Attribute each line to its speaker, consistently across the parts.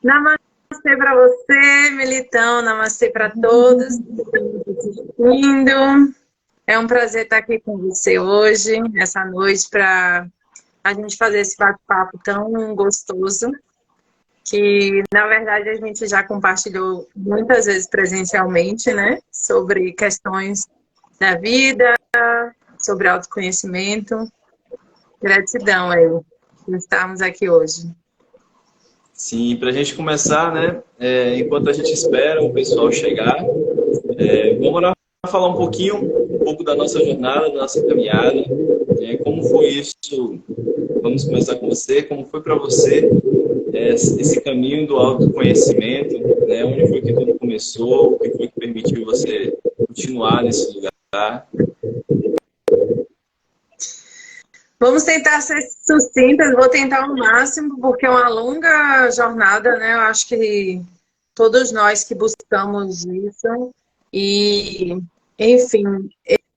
Speaker 1: Namastê para você, Militão. Namastê para todos que estão assistindo. É um prazer estar aqui com você hoje, essa noite, para a gente fazer esse bate-papo tão gostoso, que, na verdade, a gente já compartilhou muitas vezes presencialmente, né? Sobre questões da vida, sobre autoconhecimento. Gratidão aí por estarmos aqui hoje.
Speaker 2: Sim, para a gente começar, né? Enquanto a gente espera o pessoal chegar, vamos lá falar um pouco da nossa jornada, da nossa caminhada, como foi isso. Vamos começar com você. Como foi para você esse caminho do autoconhecimento, né? Onde foi que tudo começou? O que foi que permitiu você continuar nesse lugar?
Speaker 1: Vamos tentar ser sucintas, vou tentar ao máximo, porque é uma longa jornada, né? Eu acho que todos nós que buscamos isso. E, enfim,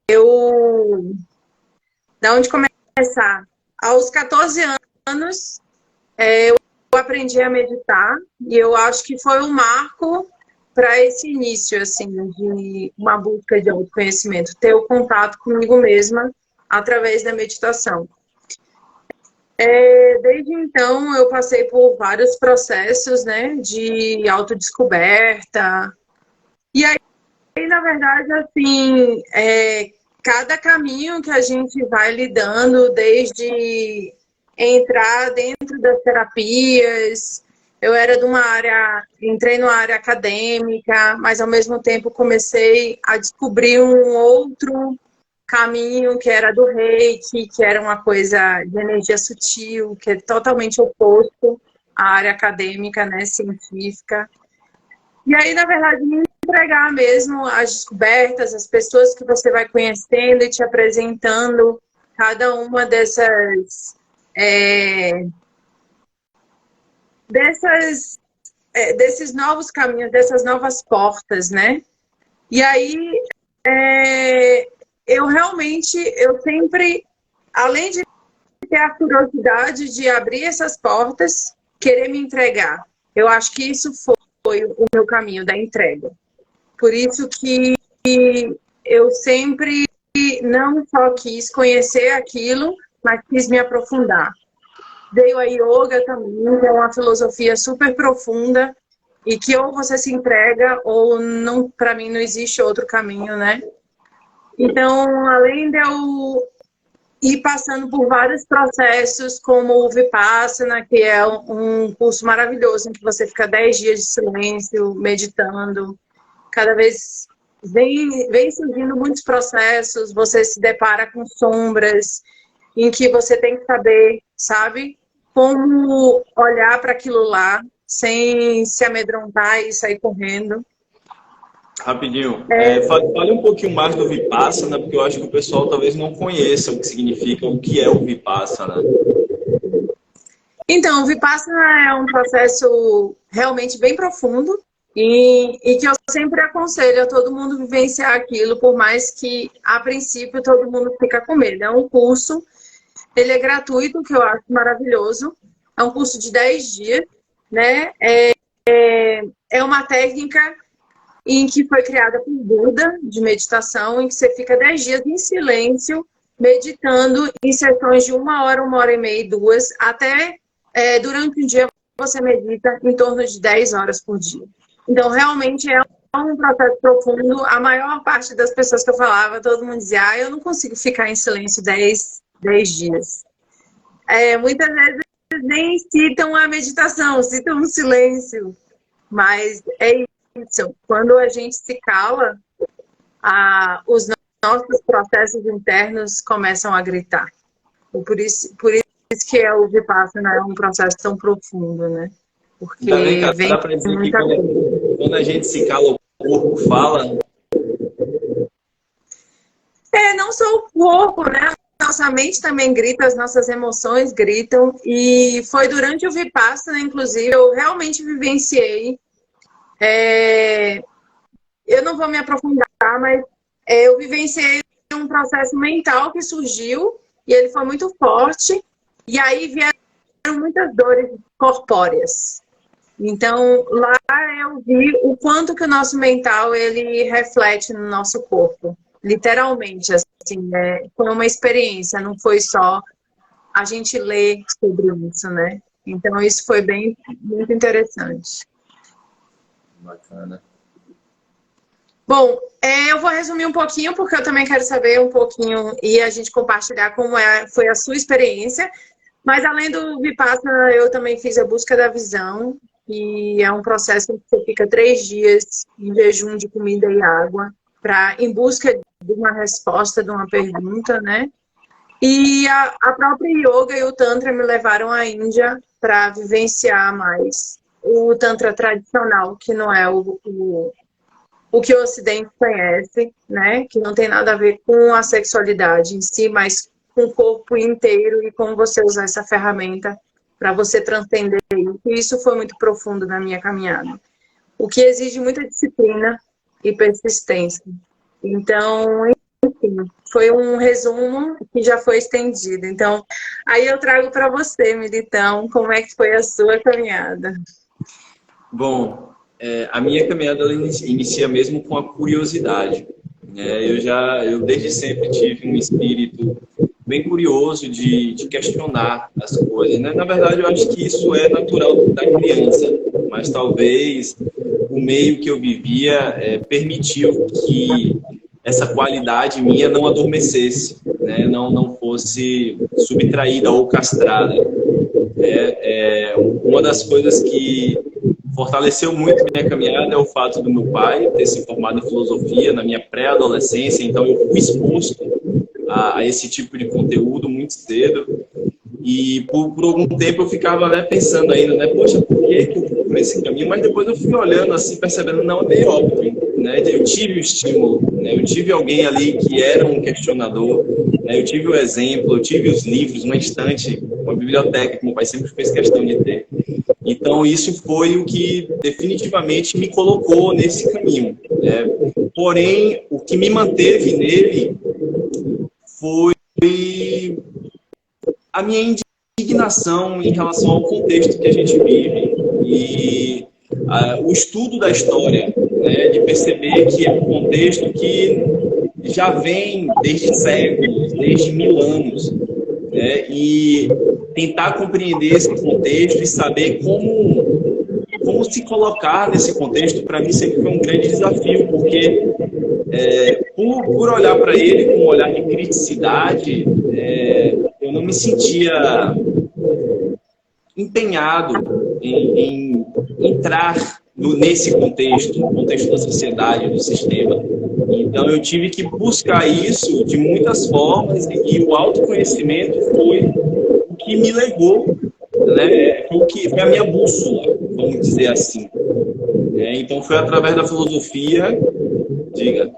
Speaker 1: eu... Da onde começar? Aos 14 anos, eu aprendi a meditar, e eu acho que foi um marco para esse início, assim, de uma busca de autoconhecimento, ter o contato comigo mesma através da meditação. Desde então, eu passei por vários processos, né, de autodescoberta. E aí, na verdade, assim, cada caminho que a gente vai lidando, desde entrar dentro das terapias, eu era de uma área, entrei numa área acadêmica, mas ao mesmo tempo comecei a descobrir um outro caminho que era do Reiki, que era uma coisa de energia sutil, que é totalmente oposto à área acadêmica, né, científica. E aí, na verdade, me entregar mesmo às descobertas, as pessoas que você vai conhecendo e te apresentando cada uma desses novos caminhos, dessas novas portas, né? E aí, eu sempre, além de ter a curiosidade de abrir essas portas, querer me entregar. Eu acho que isso foi o meu caminho da entrega. Por isso que eu sempre não só quis conhecer aquilo, mas quis me aprofundar. Veio a yoga também, que é uma filosofia super profunda e que ou você se entrega ou não, para mim não existe outro caminho, né? Então, além de eu ir passando por vários processos, como o Vipassana, que é um curso maravilhoso, em que você fica 10 dias de silêncio, meditando. Cada vez vem surgindo muitos processos, você se depara com sombras, em que você tem que saber, sabe, como olhar para aquilo lá, sem se amedrontar e sair correndo.
Speaker 2: Rapidinho, fale um pouquinho mais do Vipassana, porque eu acho que o pessoal talvez não conheça o que significa, o que é o Vipassana.
Speaker 1: Então, o Vipassana é um processo realmente bem profundo e que eu sempre aconselho a todo mundo vivenciar aquilo, por mais que, a princípio, todo mundo fica com medo. É um curso, ele é gratuito, que eu acho maravilhoso. É um curso de 10 dias, né? É uma técnica em que foi criada por Buda, de meditação, em que você fica 10 dias em silêncio, meditando em sessões de 1 hora e meia, 2, até durante o dia você medita em torno de 10 horas por dia. Então, realmente é um processo profundo. A maior parte das pessoas que eu falava, todo mundo dizia, eu não consigo ficar em silêncio 10 dias. Muitas vezes nem citam a meditação, citam o silêncio. Mas é isso. Quando a gente se cala, os nossos processos internos começam a gritar. Por isso que o Vipassana é um processo tão profundo, né? Porque
Speaker 2: Dá para dizer que quando a gente se cala, o corpo fala?
Speaker 1: Não só o corpo, né? Nossa mente também grita, as nossas emoções gritam. E foi durante o Vipassana, inclusive, eu realmente vivenciei. Eu não vou me aprofundar, mas eu vivenciei um processo mental que surgiu e ele foi muito forte. E aí vieram muitas dores corpóreas. Então, lá eu vi o quanto que o nosso mental, ele reflete no nosso corpo. Literalmente, assim, né? Foi uma experiência, não foi só a gente ler sobre isso, né? Então, isso foi muito interessante.
Speaker 2: Bacana.
Speaker 1: Bom, eu vou resumir um pouquinho, porque eu também quero saber um pouquinho e a gente compartilhar como foi a sua experiência. Mas, além do Vipassana, eu também fiz a busca da visão, e é um processo em que você fica 3 dias em jejum de comida e água, em busca de uma resposta de uma pergunta, né? E a própria yoga e o tantra me levaram à Índia para vivenciar mais o tantra tradicional, que não é o que o Ocidente conhece, né? Que não tem nada a ver com a sexualidade em si, mas com o corpo inteiro e como você usar essa ferramenta para você transcender isso. E isso foi muito profundo na minha caminhada. O que exige muita disciplina e persistência. Então, enfim, foi um resumo que já foi estendido. Então, aí eu trago para você, Militão, como é que foi a sua caminhada?
Speaker 2: Bom, a minha caminhada ela inicia mesmo com a curiosidade. Eu desde sempre tive um espírito bem curioso de questionar as coisas, né? Na verdade, eu acho que isso é natural da criança, mas talvez o meio que eu vivia permitiu que essa qualidade minha não adormecesse, né? Não fosse subtraída ou castrada. Uma das coisas que fortaleceu muito minha caminhada é o fato do meu pai ter se formado em filosofia na minha pré-adolescência, então eu fui exposto a esse tipo de conteúdo muito cedo. E por algum tempo eu ficava, né, pensando ainda, né, poxa, por que eu fui por esse caminho? Mas depois eu fui olhando assim, percebendo, não, é bem óbvio, né? Eu tive o estímulo, né? Eu tive alguém ali que era um questionador, né? Eu tive o exemplo, eu tive os livros, uma estante, uma biblioteca que meu pai sempre fez questão de ter. Então isso foi o que definitivamente me colocou nesse caminho, né? Porém, o que me manteve nele foi a minha indignação em relação ao contexto que a gente vive e o estudo da história, né, de perceber que é um contexto que já vem desde séculos, desde 1000 anos, né, e tentar compreender esse contexto e saber como se colocar nesse contexto, para mim sempre foi um grande desafio, porque por olhar para ele com um olhar de criticidade, eu não me sentia empenhado em entrar nesse contexto, no contexto da sociedade, do sistema. Então eu tive que buscar isso de muitas formas e o autoconhecimento foi o que me levou, né? Foi a minha bússola, vamos dizer assim. Então foi através da filosofia. Diga.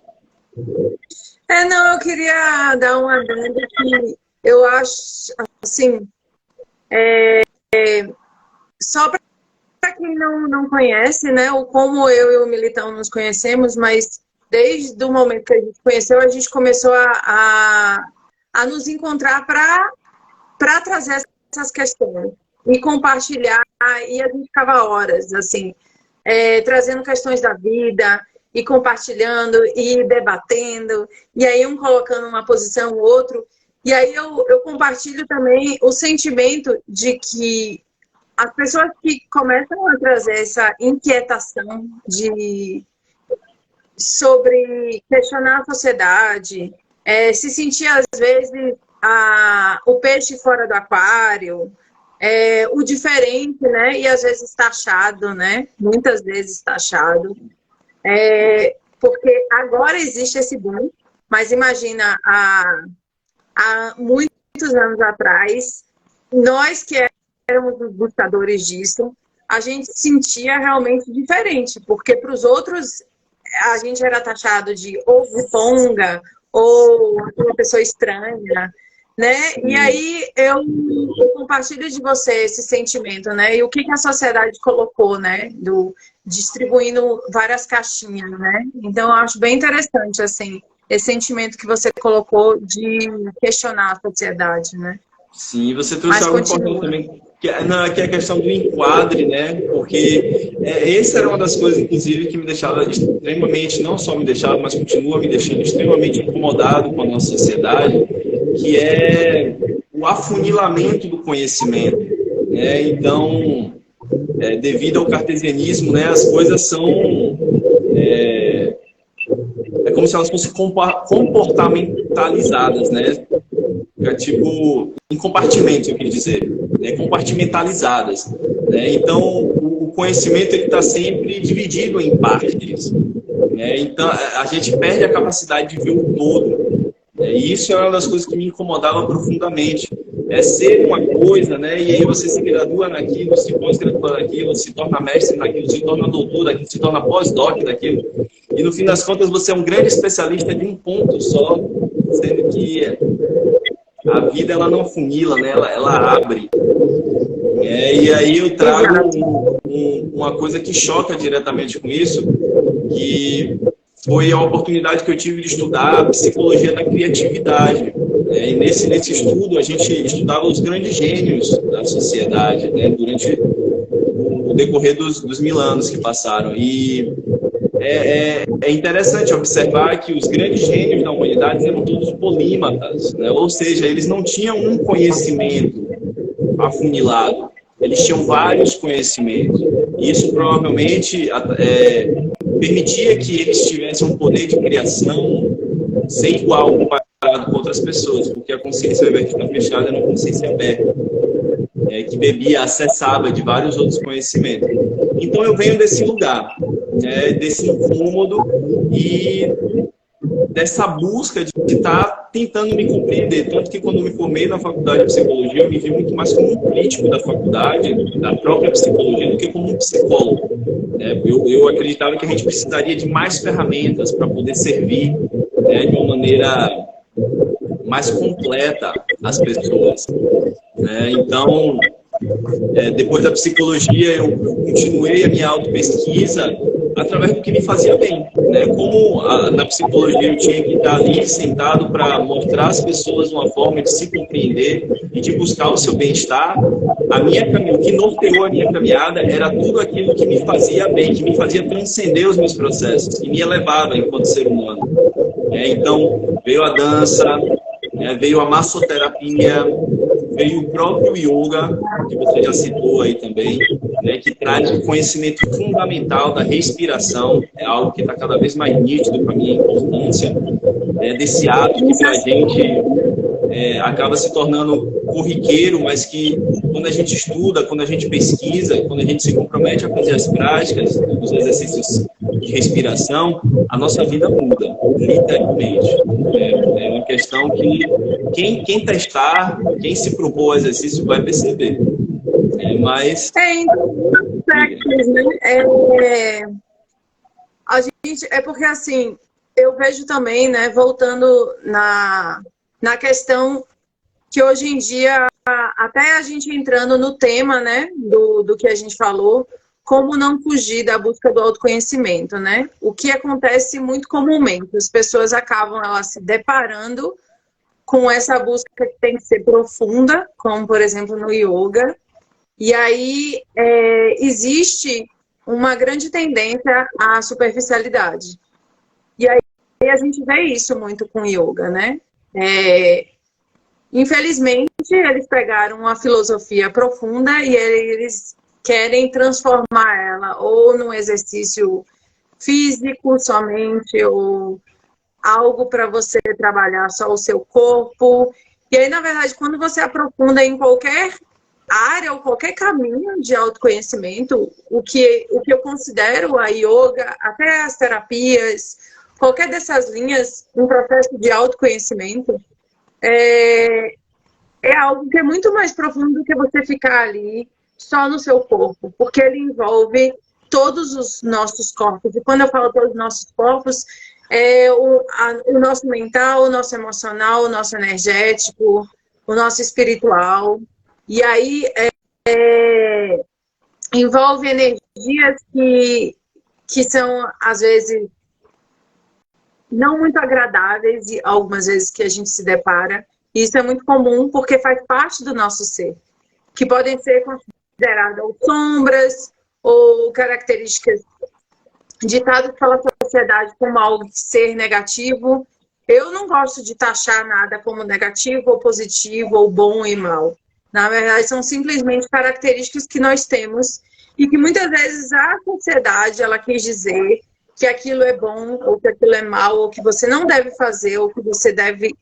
Speaker 1: Não, eu queria dar uma adendo que eu acho, assim, só para quem não conhece, né, ou como eu e o Militão nos conhecemos, mas desde o momento que a gente conheceu, a gente começou a nos encontrar para trazer essas questões e compartilhar, e a gente ficava horas, assim, trazendo questões da vida, e compartilhando, e debatendo, e aí um colocando uma posição, o outro. E aí eu compartilho também o sentimento de que as pessoas que começam a trazer essa inquietação sobre questionar a sociedade, se sentir, às vezes, o peixe fora do aquário, o diferente, né? E às vezes taxado, né? Muitas vezes taxado. Porque agora existe esse boom, mas imagina, há muitos anos atrás, nós que éramos os buscadores disso, a gente sentia realmente diferente, porque para os outros a gente era taxado de ou ponga ou uma pessoa estranha, né? E aí eu compartilho de você esse sentimento, né? E o que a sociedade colocou, né? Distribuindo várias caixinhas, né? Então eu acho bem interessante, assim, esse sentimento que você colocou de questionar a sociedade, né?
Speaker 2: Sim, você trouxe algo importante também. que é a questão do enquadre, né? Porque essa era uma das coisas, inclusive, que me deixava extremamente, não só me deixava, mas continua me deixando extremamente incomodado com a nossa sociedade, que é o afunilamento do conhecimento, né? Então, devido ao cartesianismo, né, as coisas são... É como se elas fossem comportamentalizadas, né? Tipo, em compartimentos, eu queria dizer, né? Compartimentalizadas. Né? Então, o conhecimento está sempre dividido em partes. Né? Então, a gente perde a capacidade de ver o todo. Né? E isso é uma das coisas que me incomodava profundamente. É ser uma coisa, né? E aí você se gradua naquilo, se pós-gradua naquilo, se torna mestre naquilo, se torna doutor daquilo, se torna pós-doc daquilo. E no fim das contas você é um grande especialista de um ponto só, sendo que a vida ela não funila, né? Ela abre. E aí eu trago uma coisa que choca diretamente com isso, que foi a oportunidade que eu tive de estudar a psicologia da criatividade. E nesse estudo a gente estudava os grandes gênios da sociedade, né? Durante o decorrer dos 1000 anos que passaram. E é interessante observar que os grandes gênios da humanidade eram todos polímatas, né? Ou seja, eles não tinham um conhecimento afunilado, eles tinham vários conhecimentos. E isso provavelmente permitia que eles tivessem um poder de criação sem igual comparado com outras pessoas, porque a consciência aberta está fechada é uma consciência aberta, que bebia, acessava de vários outros conhecimentos. Então eu venho desse lugar, desse incômodo e dessa busca de estar tentando me compreender. Tanto que quando me formei na faculdade de psicologia, eu me vi muito mais como um crítico da faculdade, da própria psicologia, do que como um psicólogo. Eu acreditava que a gente precisaria de mais ferramentas para poder servir de uma maneira mais completa às pessoas. Então, depois da psicologia, eu continuei a minha autopesquisa através do que me fazia bem. Como na psicologia eu tinha que estar ali sentado para mostrar às pessoas uma forma de se compreender e de buscar o seu bem-estar, o que norteou a minha caminhada era tudo aquilo que me fazia bem, que me fazia transcender os meus processos, que me elevava enquanto ser humano. Então, veio a dança, veio a massoterapia, veio o próprio yoga, que você já citou aí também, que traz o conhecimento fundamental da respiração, é algo que está cada vez mais nítido para mim, a importância desse ato que para a gente acaba se tornando corriqueiro, mas que quando a gente estuda, quando a gente pesquisa, quando a gente se compromete a fazer as práticas, os exercícios de respiração, a nossa vida muda, literalmente. É uma questão que quem testar, quem se propor ao exercício vai perceber. Mas...
Speaker 1: a gente, porque assim, eu vejo também, né, voltando na questão que hoje em dia, até a gente entrando no tema, né, do que a gente falou, como não fugir da busca do autoconhecimento, né? O que acontece muito comumente, as pessoas acabam se deparando com essa busca que tem que ser profunda, como, por exemplo, no yoga. E aí existe uma grande tendência à superficialidade. E aí a gente vê isso muito com o yoga, né? Infelizmente, eles pegaram uma filosofia profunda e eles querem transformar ela ou num exercício físico somente, ou algo para você trabalhar só o seu corpo. E aí, na verdade, quando você aprofunda em qualquer área ou qualquer caminho de autoconhecimento, o que eu considero a yoga, até as terapias, qualquer dessas linhas, um processo de autoconhecimento, é algo que é muito mais profundo do que você ficar ali só no seu corpo, porque ele envolve todos os nossos corpos. E quando eu falo todos os nossos corpos, o nosso mental, o nosso emocional, o nosso energético, o nosso espiritual. E aí envolve energias que são, às vezes, não muito agradáveis, e algumas vezes que a gente se depara. E isso é muito comum porque faz parte do nosso ser. que podem ser consideradas sombras ou características ditadas pela sociedade como algo que ser negativo. Eu não gosto de taxar nada como negativo ou positivo ou bom e mal. Na verdade, são simplesmente características que nós temos e que muitas vezes a sociedade ela quis dizer que aquilo é bom ou que aquilo é mal ou que você não deve fazer ou que você deve...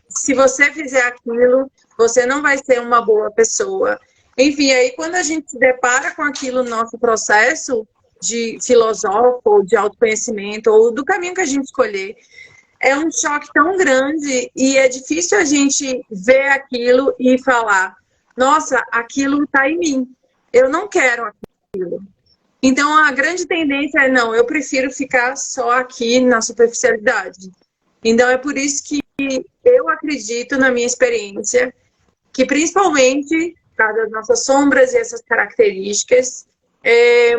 Speaker 1: Se você fizer aquilo, você não vai ser uma boa pessoa. Enfim, aí quando a gente se depara com aquilo no nosso processo de filosófico, ou de autoconhecimento, ou do caminho que a gente escolher, é um choque tão grande e é difícil a gente ver aquilo e falar, nossa, aquilo está em mim, eu não quero aquilo. Então, a grande tendência é, não, eu prefiro ficar só aqui na superficialidade. Então, é por isso que eu acredito, na minha experiência, que principalmente, por causa das nossas sombras e essas características,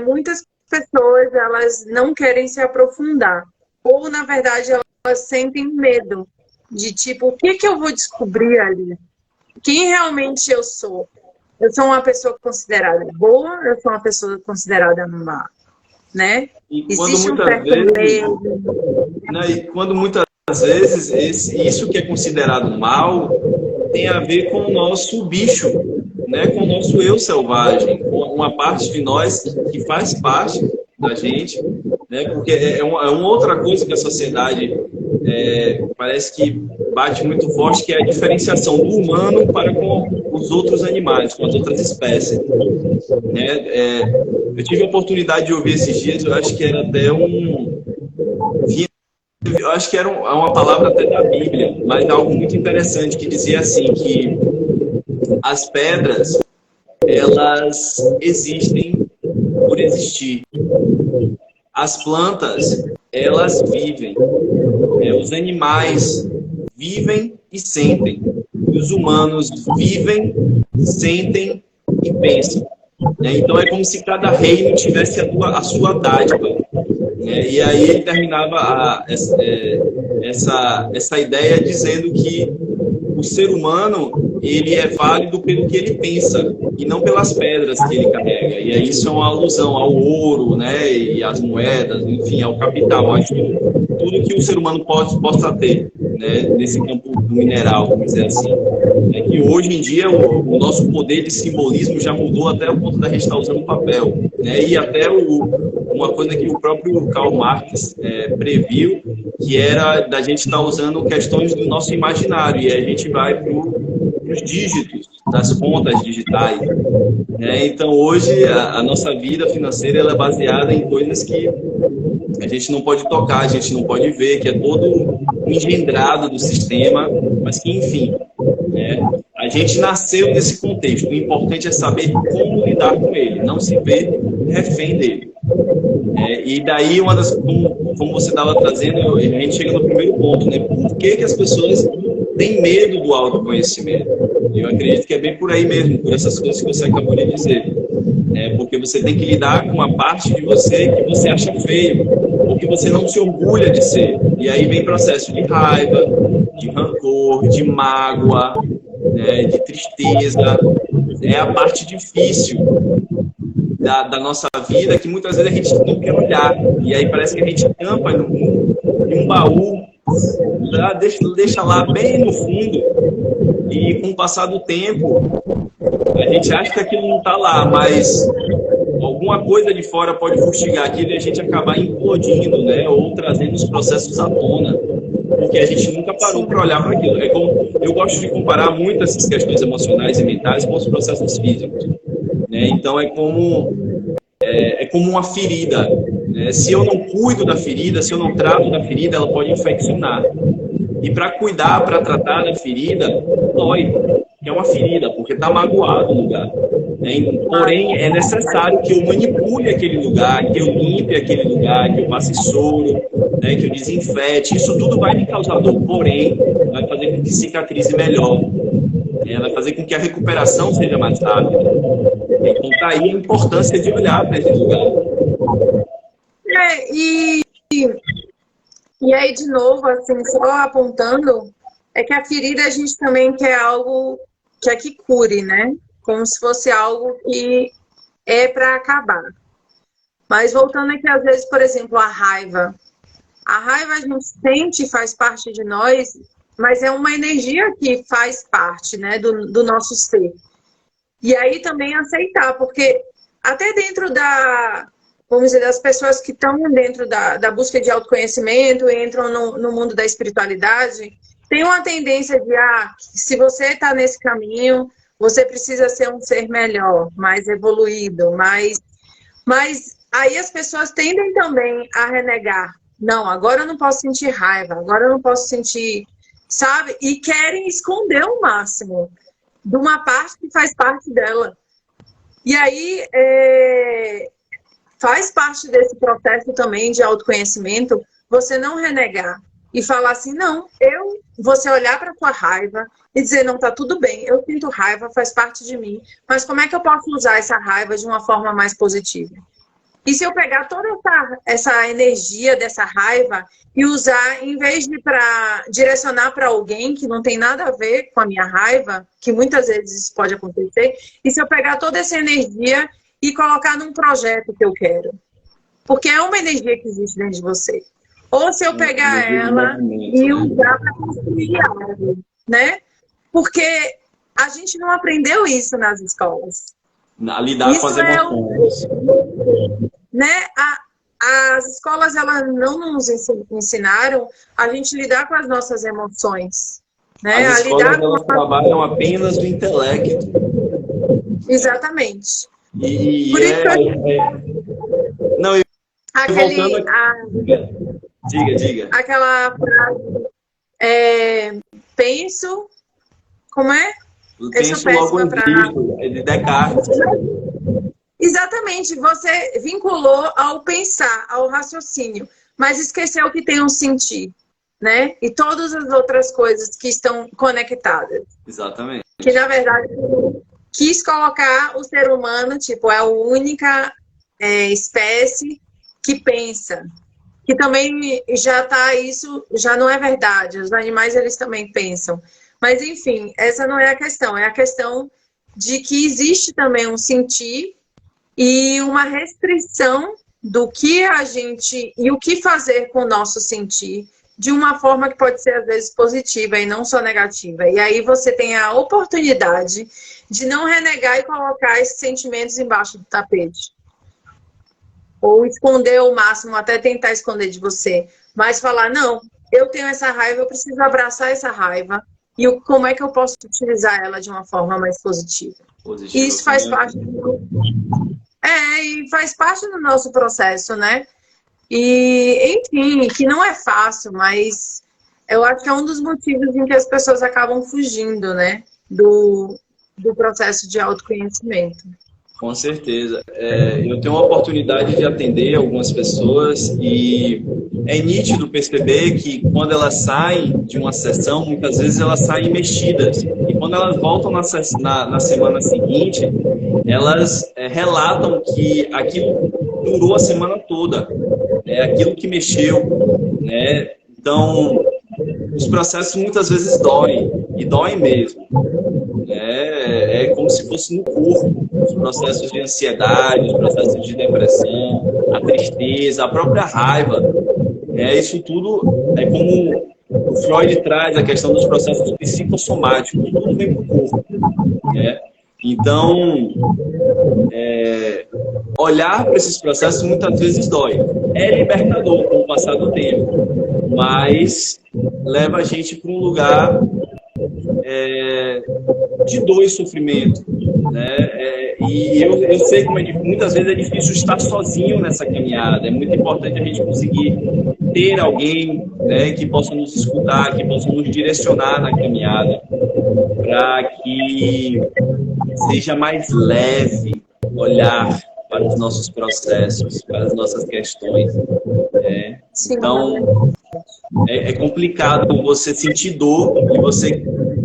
Speaker 1: muitas pessoas, elas não querem se aprofundar. Ou, na verdade, elas sentem medo de, tipo, o que eu vou descobrir ali? Quem realmente eu sou? Eu sou uma pessoa considerada boa, eu sou uma pessoa considerada má, né?
Speaker 2: E
Speaker 1: Existe um certo medo.
Speaker 2: Né, e quando muitas vezes isso que é considerado mal tem a ver com o nosso bicho, né? Com o nosso eu selvagem, com uma parte de nós que faz parte da gente, né? Porque é uma outra coisa que a sociedade parece que bate muito forte, que é a diferenciação do humano para com os outros animais, com as outras espécies. Né? Eu tive a oportunidade de ouvir esses dias, eu acho que era até eu acho que era uma palavra até da Bíblia, mas algo muito interessante, que dizia assim, que as pedras, elas existem por existir. As plantas, elas vivem. Os animais vivem e sentem. Os humanos vivem, sentem e pensam. Então é como se cada reino tivesse a sua dádiva. E aí ele terminava essa ideia dizendo que o ser humano, ele é válido pelo que ele pensa e não pelas pedras que ele carrega. E aí isso é uma alusão ao ouro, né, e às moedas, enfim, ao capital, acho que tudo que o ser humano possa ter, né, nesse campo do mineral, vamos dizer assim. É que hoje em dia o nosso poder de simbolismo já mudou até o ponto da gente estar usando papel, né, e até uma coisa que o próprio Karl Marx previu, que era da gente estar usando questões do nosso imaginário, e aí a gente vai para os dígitos das contas digitais. Né? Então, hoje, a nossa vida financeira ela é baseada em coisas que a gente não pode tocar, a gente não pode ver, que é todo engendrado do sistema, mas que, enfim, a gente nasceu nesse contexto. O importante é saber como lidar com ele, não se ver refém dele. E daí, como você estava trazendo, a gente chega no primeiro ponto, né? Por que as pessoas têm medo do autoconhecimento? Eu acredito que é bem por aí mesmo, por essas coisas que você acabou de dizer. Porque você tem que lidar com uma parte de você que você acha feio, ou que você não se orgulha de ser. E aí vem processo de raiva, de rancor, de mágoa, de tristeza. É a parte difícil da nossa vida, que muitas vezes a gente não quer olhar. E aí parece que a gente tampa em um baú, deixa lá bem no fundo, e com o passar do tempo, a gente acha que aquilo não está lá, mas alguma coisa de fora pode fustigar aquilo e a gente acabar implodindo, né? Ou trazendo os processos à tona, porque a gente nunca parou para olhar para aquilo. Eu gosto de comparar muito essas questões emocionais e mentais com os processos físicos. Então é como uma ferida. Se eu não cuido da ferida, se eu não trato da ferida, ela pode infeccionar. E para cuidar, para tratar da ferida, dói. É uma ferida, porque está magoado o lugar. Porém, é necessário que eu manipule aquele lugar, que eu limpe aquele lugar, que eu passe soro, que eu desinfete. Isso tudo vai me causar dor, porém, vai fazer com que cicatrize melhor. Vai fazer com que a recuperação seja mais rápida. Então, tá aí a importância de olhar para esse lugar.
Speaker 1: E aí, de novo, assim, só apontando, é que a ferida a gente também quer algo que cure, né? como se fosse algo que é para acabar. Mas voltando aqui, às vezes, por exemplo, a raiva. A raiva a gente sente, faz parte de nós, mas é uma energia que faz parte, né, do nosso ser. E aí também aceitar, porque até dentro vamos dizer, das pessoas que estão dentro da busca de autoconhecimento, entram no mundo da espiritualidade, tem uma tendência de, se você está nesse caminho, você precisa ser um ser melhor, mais evoluído, mas aí as pessoas tendem também a renegar. Não, agora eu não posso sentir raiva, agora eu não posso sentir, sabe? E querem esconder o máximo de uma parte que faz parte dela. E aí, faz parte desse processo também de autoconhecimento, você não renegar e falar assim, não, você olhar para a tua raiva e dizer, não, tá tudo bem, eu sinto raiva, faz parte de mim, mas como é que eu posso usar essa raiva de uma forma mais positiva? E se eu pegar toda essa energia dessa raiva e usar, em vez de direcionar para alguém que não tem nada a ver com a minha raiva, que muitas vezes isso pode acontecer, e se eu pegar toda essa energia e colocar num projeto que eu quero? Porque é uma energia que existe dentro de você. Ou se eu pegar ela e usar para construir algo, né? Porque a gente não aprendeu isso nas escolas.
Speaker 2: A lidar isso com as emoções.
Speaker 1: Né? As escolas, elas não nos ensinaram a gente lidar com as nossas emoções. Né?
Speaker 2: As escolas, elas trabalham apenas o intelecto.
Speaker 1: Exatamente.
Speaker 2: E
Speaker 1: por isso
Speaker 2: Não, Diga.
Speaker 1: Aquela frase, penso... Como é?
Speaker 2: Penso logo existo, é de Descartes.
Speaker 1: Exatamente, você vinculou ao pensar, ao raciocínio, mas esqueceu que tem um sentir, né? E todas as outras coisas que estão conectadas.
Speaker 2: Exatamente.
Speaker 1: Que, na verdade, quis colocar o ser humano, tipo, é a única espécie que pensa. Que também isso já não é verdade. Os animais, eles também pensam. Mas, enfim, essa não é a questão. É a questão de que existe também um sentir e uma restrição do que a gente... E o que fazer com o nosso sentir de uma forma que pode ser, às vezes, positiva e não só negativa. E aí você tem a oportunidade de não renegar e colocar esses sentimentos embaixo do tapete. Ou esconder ao máximo, até tentar esconder de você. Mas falar, não, eu tenho essa raiva, eu preciso abraçar essa raiva. E como é que eu posso utilizar ela de uma forma mais positiva? E isso faz parte e faz parte do nosso processo, né? E, enfim, que não é fácil, mas eu acho que é um dos motivos em que as pessoas acabam fugindo, né? Do processo de autoconhecimento.
Speaker 2: Com certeza. Eu tenho a oportunidade de atender algumas pessoas e é nítido perceber que quando elas saem de uma sessão, muitas vezes elas saem mexidas. E quando elas voltam na semana seguinte, elas relatam que aquilo durou a semana toda. Aquilo que mexeu. Né? Então, os processos muitas vezes doem. E doem mesmo. É como se fosse no corpo. Os processos de ansiedade, os processos de depressão, a tristeza, a própria raiva. Isso tudo é como o Freud traz a questão dos processos psicossomáticos. Tudo vem para o corpo. Então, olhar para esses processos muitas vezes dói. É libertador com o passar do tempo, mas leva a gente para um lugar de dor e sofrimento. E eu sei como muitas vezes é difícil estar sozinho nessa caminhada. É muito importante a gente conseguir ter alguém que possa nos escutar, que possa nos direcionar na caminhada, para que seja mais leve olhar para os nossos processos, para as nossas questões. Então, é complicado você sentir dor e você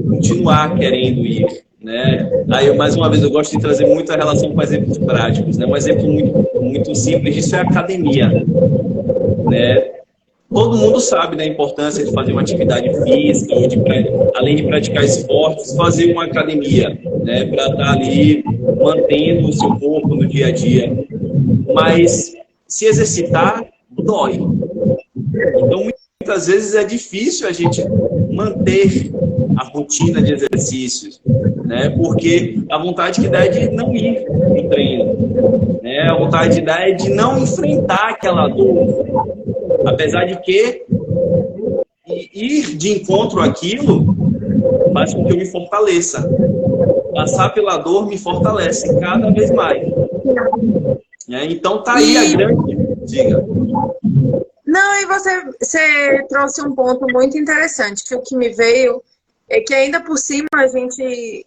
Speaker 2: continuar querendo ir. Aí, mais uma vez, eu gosto de trazer muito a relação com exemplos práticos. Um exemplo muito, muito simples disso é a academia. todo mundo sabe da importância de fazer uma atividade física, ou além de praticar esportes, fazer uma academia, né, para estar ali mantendo o seu corpo no dia a dia. Mas se exercitar, dói. Então, muitas vezes é difícil a gente manter a rotina de exercícios, né? Porque a vontade que dá é de não ir no treino, né? A vontade que dá é de não enfrentar aquela dor. Apesar de que ir de encontro àquilo faz com que eu me fortaleça. Passar pela dor me fortalece cada vez mais. Então tá aí a grande... Diga.
Speaker 1: Não, e você trouxe um ponto muito interessante, que o que me veio é que ainda por cima a gente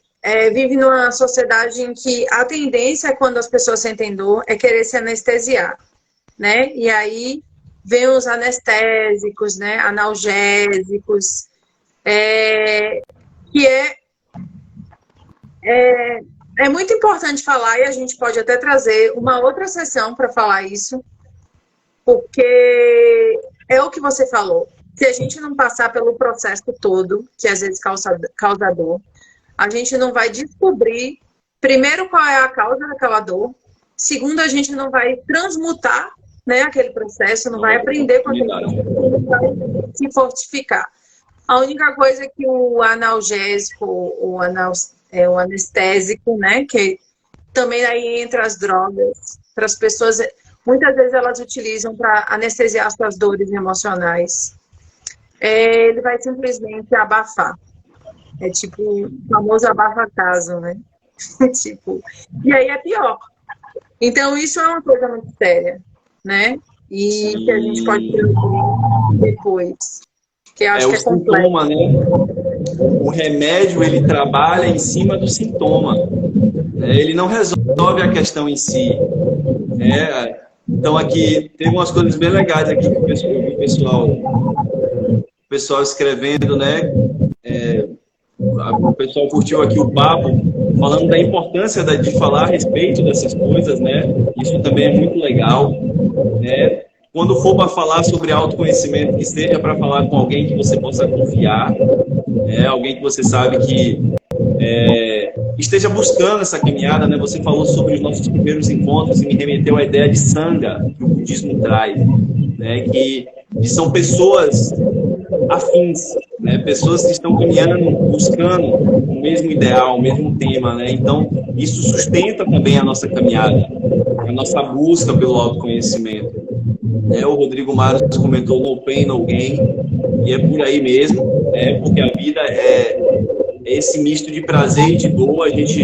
Speaker 1: vive numa sociedade em que a tendência, quando as pessoas sentem dor, é querer se anestesiar, né? E aí vem os anestésicos, né? Analgésicos, que é muito importante falar, e a gente pode até trazer uma outra sessão para falar isso, porque é o que você falou. Se a gente não passar pelo processo todo, que às vezes causa dor, a gente não vai descobrir, primeiro, qual é a causa daquela dor, segundo, a gente não vai transmutar, né, aquele processo, não vai aprender com aquele processo, não vai se fortificar. A única coisa que o analgésico, o anestésico, né, que também aí entra as drogas, para as pessoas, muitas vezes elas utilizam para anestesiar suas dores emocionais. Ele vai simplesmente abafar. É tipo o famoso abafa-caso, né? Tipo, e aí é pior. Então, isso é uma coisa muito séria, né? E que a gente pode ver depois. Que eu acho que é complexo.
Speaker 2: Sintoma, né? O remédio, ele trabalha em cima do sintoma. Ele não resolve a questão em si. Então, aqui, tem umas coisas bem legais aqui que o pessoal escrevendo, né? O pessoal curtiu aqui o papo, falando da importância de falar a respeito dessas coisas, né? Isso também é muito legal, né? Quando for para falar sobre autoconhecimento, que seja para falar com alguém que você possa confiar, alguém que você sabe que esteja buscando essa caminhada, né? Você falou sobre os nossos primeiros encontros e me remeteu à ideia de Sangha, que o budismo traz, né? Que são pessoas afins, né? Pessoas que estão caminhando, buscando o mesmo ideal, o mesmo tema, né? Então, isso sustenta também a nossa caminhada, a nossa busca pelo autoconhecimento. O Rodrigo Maros comentou no pain, no gain, e é por aí mesmo, porque a vida é esse misto de prazer e de dor. A gente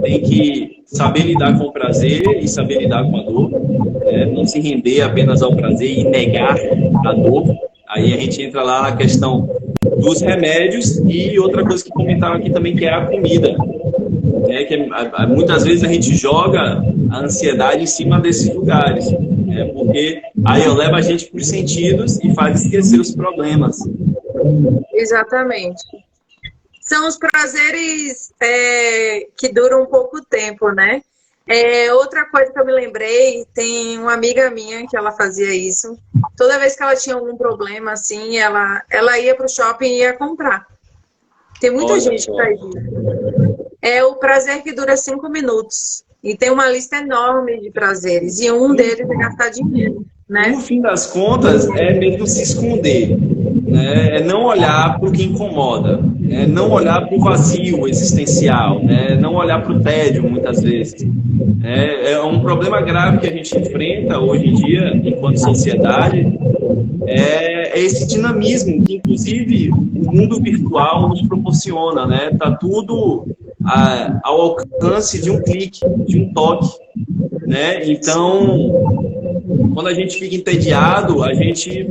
Speaker 2: tem que saber lidar com o prazer e saber lidar com a dor, não se render apenas ao prazer e negar a dor. Aí a gente entra lá na questão dos remédios e outra coisa que comentaram aqui também, que é a comida. Que muitas vezes a gente joga a ansiedade em cima desses lugares, porque aí leva a gente para os sentidos e faz esquecer os problemas.
Speaker 1: Exatamente. São os prazeres que duram pouco tempo, né? Outra coisa que eu me lembrei, tem uma amiga minha que ela fazia isso. Toda vez que ela tinha algum problema, assim, ela ia para o shopping e ia comprar. Tem muita gente que faz isso. É o prazer que dura 5 minutos. E tem uma lista enorme de prazeres. E um deles é gastar dinheiro, né?
Speaker 2: No fim das contas, é mesmo se esconder. Né? É não olhar para o que incomoda. Não olhar para o vazio existencial. Não olhar para o tédio, muitas vezes. É um problema grave que a gente enfrenta hoje em dia, enquanto sociedade, é esse dinamismo que, inclusive, o mundo virtual nos proporciona. Tá tudo ao alcance de um clique, de um toque. Então, quando a gente fica entediado, a gente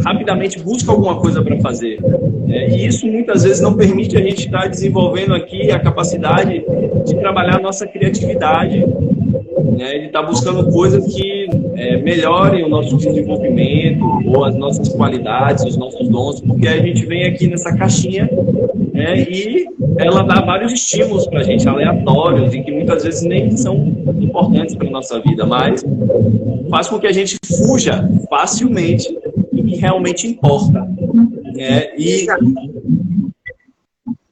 Speaker 2: rapidamente busca alguma coisa para fazer. E isso muitas vezes não permite a gente estar desenvolvendo aqui a capacidade de trabalhar a nossa criatividade, de estar buscando coisas que melhorem o nosso desenvolvimento ou as nossas qualidades, os nossos dons, porque a gente vem aqui nessa caixinha e ela dá vários estímulos para a gente, aleatórios, e que muitas vezes nem são importantes para a nossa vida, mas faz com que a gente fuja facilmente aquilo que realmente importa. Né? E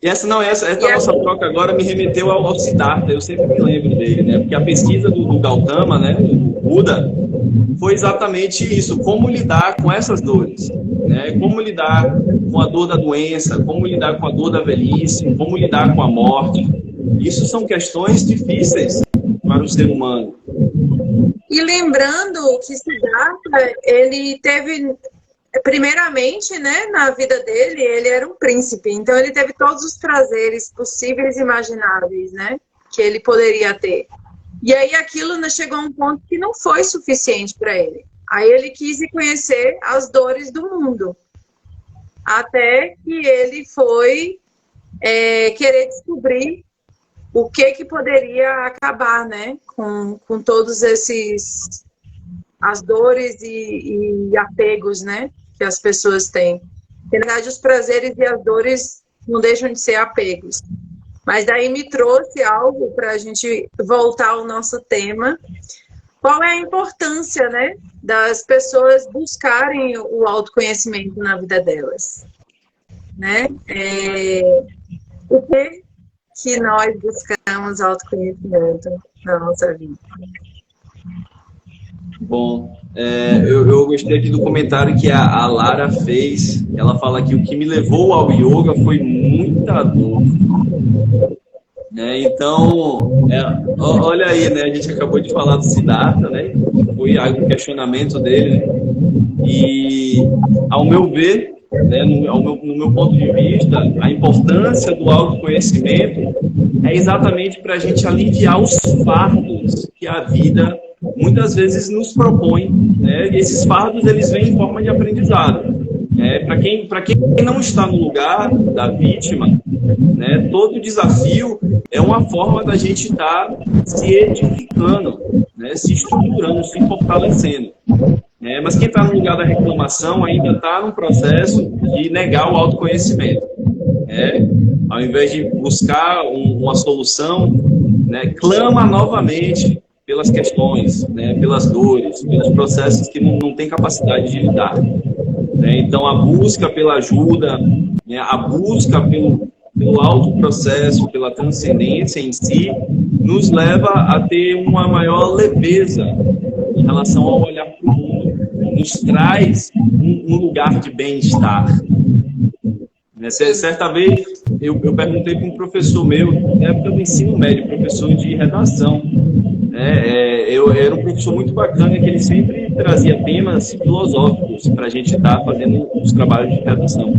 Speaker 2: essa nossa troca agora me remeteu ao Siddhartha, eu sempre me lembro dele, né? Porque a pesquisa do Gautama, né, do Buda, foi exatamente isso, como lidar com essas dores, né? Como lidar com a dor da doença, como lidar com a dor da velhice, como lidar com a morte. Isso são questões difíceis para o ser humano.
Speaker 1: E lembrando que Siddhartha, ele teve... Primeiramente, né, na vida dele, ele era um príncipe, então ele teve todos os prazeres possíveis e imagináveis, né, que ele poderia ter. E aí aquilo chegou a um ponto que não foi suficiente para ele. Aí ele quis ir conhecer as dores do mundo, até que ele foi querer descobrir o que poderia acabar, né, com todos as dores e apegos, né, que as pessoas têm. Na verdade, os prazeres e as dores não deixam de ser apegos. Mas daí me trouxe algo para a gente voltar ao nosso tema. Qual é a importância, né, das pessoas buscarem o autoconhecimento na vida delas? Né? O que nós buscamos autoconhecimento na nossa vida?
Speaker 2: Bom, eu gostei aqui do comentário que a Lara fez. Ela fala que o que me levou ao yoga foi muita dor. Né? Então, olha aí, né? A gente acabou de falar do Siddhartha, né? Foi um questionamento dele. Né? E, ao meu ver, né, no meu ponto de vista, a importância do autoconhecimento é exatamente para a gente aliviar os fardos que a vida muitas vezes nos propõe, né? E esses fardos, eles vêm em forma de aprendizado. Para quem não está no lugar da vítima, né, todo desafio é uma forma da gente estar se edificando, né, se estruturando, se fortalecendo. Mas quem está no lugar da reclamação ainda está num processo de negar o autoconhecimento. Ao invés de buscar uma solução, né, clama novamente pelas questões, né, pelas dores, pelos processos que não tem capacidade de lidar. Então, a busca pela ajuda, né, a busca pelo autoprocesso, pela transcendência em si, nos leva a ter uma maior leveza em relação ao olhar para o mundo. Nos traz um lugar de bem-estar. Certa vez, eu perguntei para um professor meu, na época do ensino médio, professor de redação. Eu era um professor muito bacana, que ele sempre trazia temas filosóficos para a gente estar fazendo os trabalhos de redação.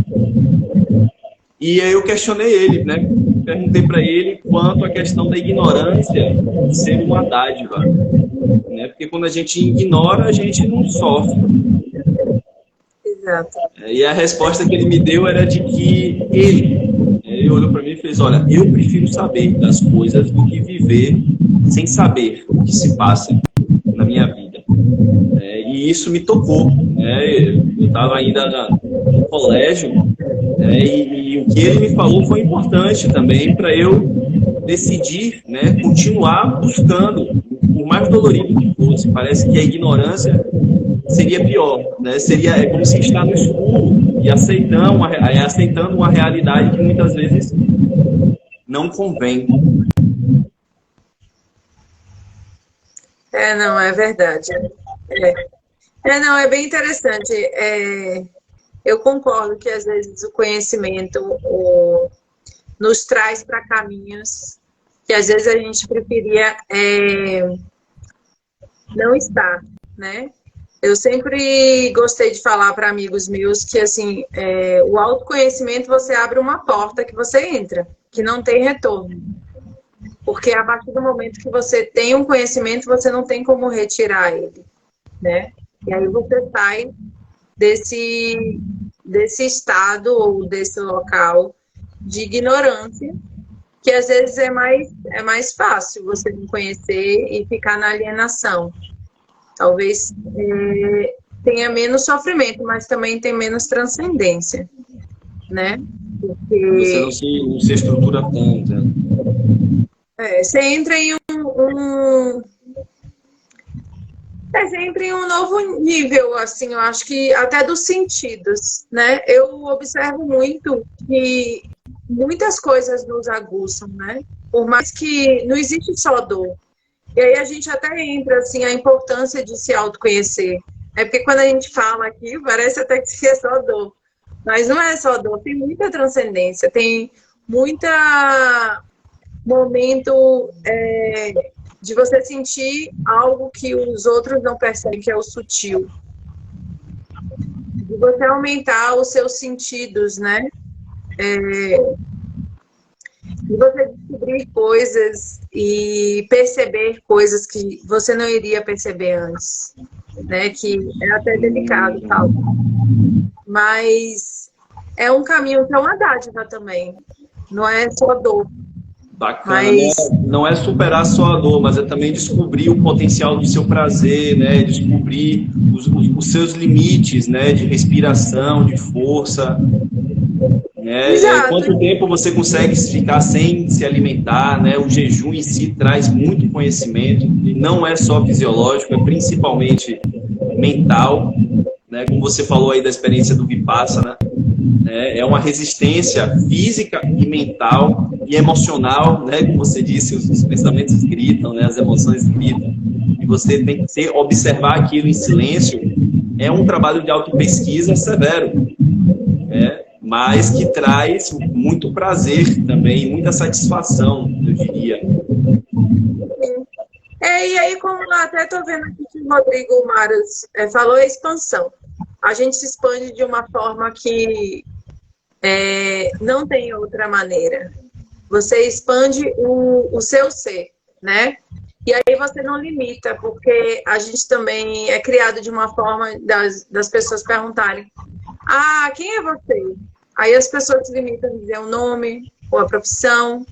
Speaker 2: E aí eu questionei ele, né? Perguntei para ele quanto à questão da ignorância ser uma dádiva. Né? Porque quando a gente ignora, a gente não sofre.
Speaker 1: Exato.
Speaker 2: E a resposta que ele me deu era de que ele olhou para mim e fez: olha, eu prefiro saber das coisas do que viver sem saber o que se passa na minha vida. E isso me tocou. Eu estava ainda no colégio, e o que ele me falou foi importante também para eu decidir, né, continuar buscando, por mais dolorido que fosse. Parece que a ignorância seria pior, né? É como se estar no escuro e aceitando uma realidade que muitas vezes não convém.
Speaker 1: Não, é verdade. Não, é bem interessante. Eu concordo que às vezes o conhecimento nos traz para caminhos que às vezes a gente preferia não estar, né? Eu sempre gostei de falar para amigos meus que, assim, o autoconhecimento, você abre uma porta que você entra, que não tem retorno. Porque a partir do momento que você tem um conhecimento, você não tem como retirar ele, né? E aí você sai desse estado ou desse local de ignorância, que às vezes é mais fácil você não conhecer e ficar na alienação. Talvez tenha menos sofrimento, mas também tem menos transcendência, né?
Speaker 2: Porque você não se estrutura tanto.
Speaker 1: Você entra em É sempre um novo nível, assim, eu acho que até dos sentidos, né? Eu observo muito que muitas coisas nos aguçam, né? Por mais que não existe só dor. E aí a gente até entra, assim, a importância de se autoconhecer. É porque quando a gente fala aqui, parece até que é só dor. Mas não é só dor, tem muita transcendência, tem muita momento de você sentir algo que os outros não percebem, que é o sutil. De você aumentar os seus sentidos, né? De você descobrir coisas e perceber coisas que você não iria perceber antes, né? Que é até delicado, tal. Mas é um caminho que é uma dádiva também. Não é só dor.
Speaker 2: Bacana, mas... não é superar só a dor, mas é também descobrir o potencial do seu prazer, né? Descobrir os seus limites, né? De respiração, de força. Quanto tempo você consegue ficar sem se alimentar, né? O jejum em si traz muito conhecimento, e não é só fisiológico, é principalmente mental, né? Como você falou aí da experiência do Vipassana, né? É uma resistência física e mental e emocional, né? Como você disse, os pensamentos gritam, né? As emoções gritam, e você tem que observar aquilo em silêncio. É um trabalho de autopesquisa severo, mas que traz muito prazer também, muita satisfação, eu diria.
Speaker 1: E aí, como eu até estou vendo aqui que o Rodrigo Maras falou, é expansão. A gente se expande de uma forma que não tem outra maneira. Você expande o seu ser, né? E aí você não limita, porque a gente também é criado de uma forma das pessoas perguntarem: ah, quem é você? Aí as pessoas se limitam a dizer o nome ou a profissão.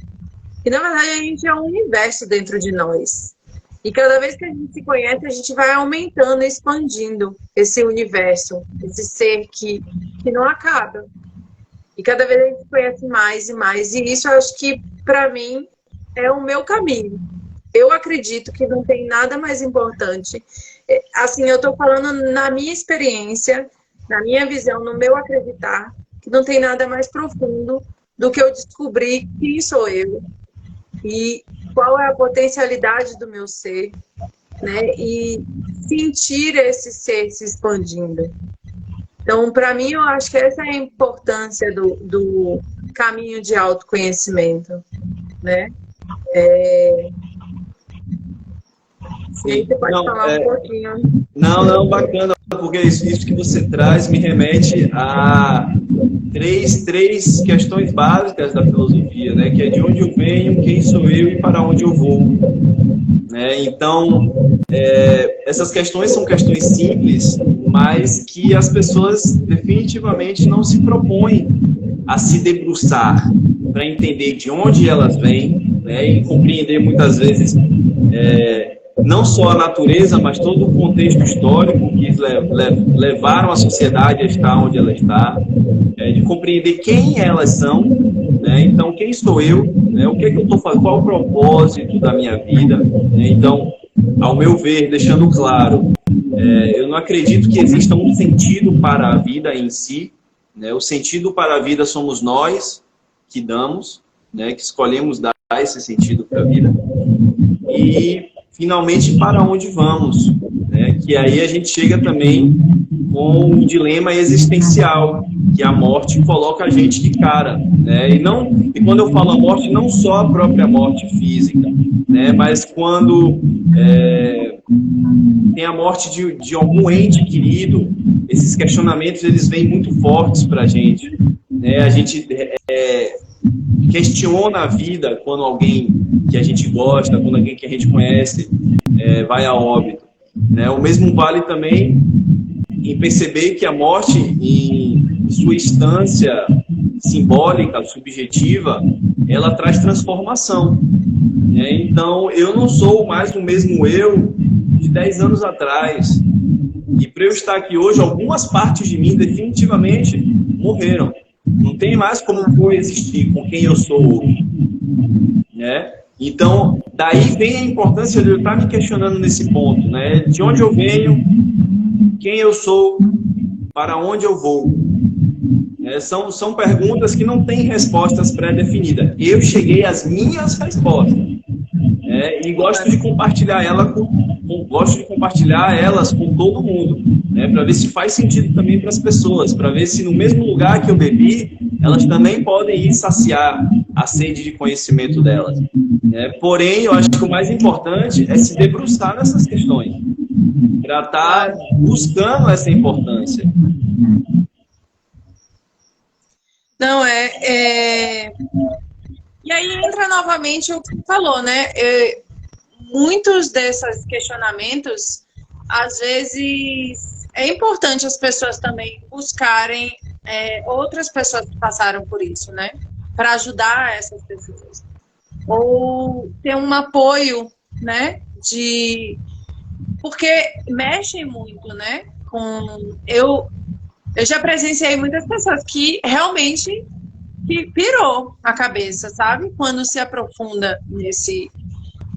Speaker 1: E, na verdade, a gente é um universo dentro de nós. E cada vez que a gente se conhece, a gente vai aumentando e expandindo esse universo, esse ser que não acaba. E cada vez a gente se conhece mais e mais. E isso, eu acho que, para mim, é o meu caminho. Eu acredito que não tem nada mais importante. Assim, eu estou falando na minha experiência, na minha visão, no meu acreditar, que não tem nada mais profundo do que eu descobrir quem sou eu e qual é a potencialidade do meu ser, né? E sentir esse ser se expandindo. Então, para mim, eu acho que essa é a importância do caminho de autoconhecimento, né? Sim, você pode falar um pouquinho.
Speaker 2: Não, bacana, porque isso que você traz me remete a três questões básicas da filosofia, né? Que é de onde eu venho, quem sou eu e para onde eu vou. Né? Então, essas questões são questões simples, mas que as pessoas definitivamente não se propõem a se debruçar para entender de onde elas vêm, né? E compreender muitas vezes não só a natureza, mas todo o contexto histórico que levaram a sociedade a estar onde ela está, de compreender quem elas são, né? Então, quem sou eu, né? O que eu estou fazendo, qual o propósito da minha vida, né? Então, ao meu ver, deixando claro, eu não acredito que exista um sentido para a vida em si, né? O sentido para a vida somos nós que damos, né? Que escolhemos dar esse sentido para a vida. E finalmente, para onde vamos, né? Que aí a gente chega também com um dilema existencial, que a morte coloca a gente de cara, né? E quando eu falo a morte, não só a própria morte física, né? Mas quando tem a morte de algum ente querido, esses questionamentos eles vêm muito fortes para a gente, né? A gente questiona a vida quando alguém que a gente gosta, quando alguém que a gente conhece vai a óbito, né? O mesmo vale também em perceber que a morte, em sua instância simbólica, subjetiva, ela traz transformação, né? Então, eu não sou mais o mesmo eu de 10 anos atrás. E para eu estar aqui hoje, algumas partes de mim definitivamente morreram. Não tem mais como coexistir com quem eu sou hoje, né? Então, daí vem a importância de eu estar me questionando nesse ponto, né? De onde eu venho, quem eu sou, para onde eu vou. São perguntas que não têm respostas pré-definidas. Eu cheguei às minhas respostas. E gosto de compartilhar elas com todo mundo, para ver se faz sentido também para as pessoas, para ver se no mesmo lugar que eu bebi, elas também podem ir saciar a sede de conhecimento delas. Porém, eu acho que o mais importante é se debruçar nessas questões, para estar buscando essa importância.
Speaker 1: Não, E aí entra novamente o que você falou, né? Muitos desses questionamentos, às vezes, é importante as pessoas também buscarem outras pessoas que passaram por isso, né? Para ajudar essas pessoas. Ou ter um apoio, né? Porque mexem muito, né? Eu já presenciei muitas pessoas que realmente pirou a cabeça, sabe? Quando se aprofunda nesse...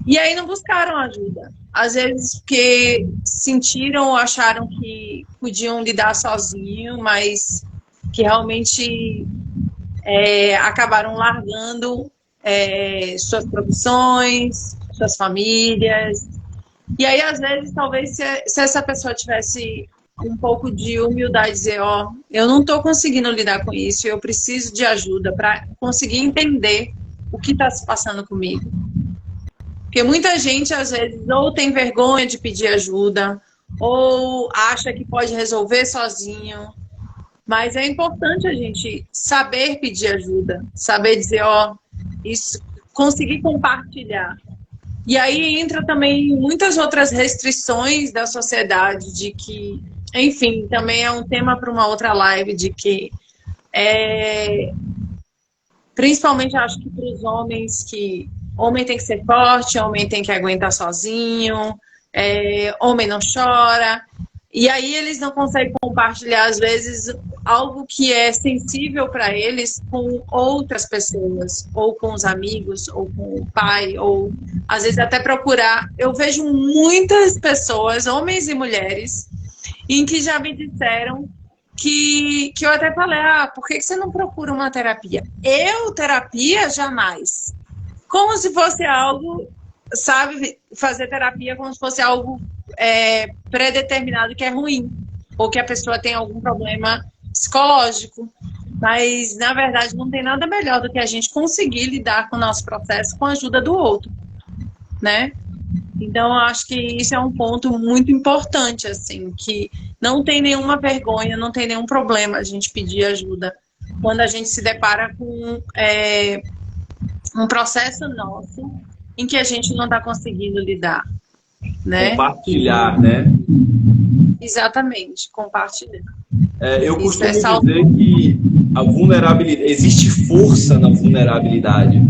Speaker 1: E aí não buscaram ajuda. Às vezes porque sentiram ou acharam que podiam lidar sozinho, mas que realmente acabaram largando suas profissões, suas famílias. E aí, às vezes, talvez se essa pessoa tivesse um pouco de humildade, dizer, eu não estou conseguindo lidar com isso, eu preciso de ajuda para conseguir entender o que está se passando comigo. Porque muita gente, às vezes, ou tem vergonha de pedir ajuda, ou acha que pode resolver sozinho. Mas é importante a gente saber pedir ajuda, saber dizer, isso, conseguir compartilhar. E aí entra também muitas outras restrições da sociedade, de que, enfim, também é um tema para uma outra live, de que, principalmente acho que para os homens, que homem tem que ser forte, homem tem que aguentar sozinho, homem não chora. E aí eles não conseguem compartilhar, às vezes, algo que é sensível para eles com outras pessoas, ou com os amigos, ou com o pai, ou às vezes até procurar. Eu vejo muitas pessoas, homens e mulheres, em que já me disseram que eu até falei, por que você não procura uma terapia? Terapia, jamais. Como se fosse algo, sabe, fazer terapia como se fosse algo pré-determinado que é ruim, ou que a pessoa tem algum problema psicológico, mas na verdade não tem nada melhor do que a gente conseguir lidar com o nosso processo com a ajuda do outro, né? Então eu acho que isso é um ponto muito importante, assim, que não tem nenhuma vergonha, não tem nenhum problema a gente pedir ajuda quando a gente se depara com um processo nosso em que a gente não está conseguindo lidar. Né?
Speaker 2: Compartilhar, né?
Speaker 1: Exatamente, compartilhar.
Speaker 2: Eu costumo dizer que a vulnerabilidade, existe força na vulnerabilidade.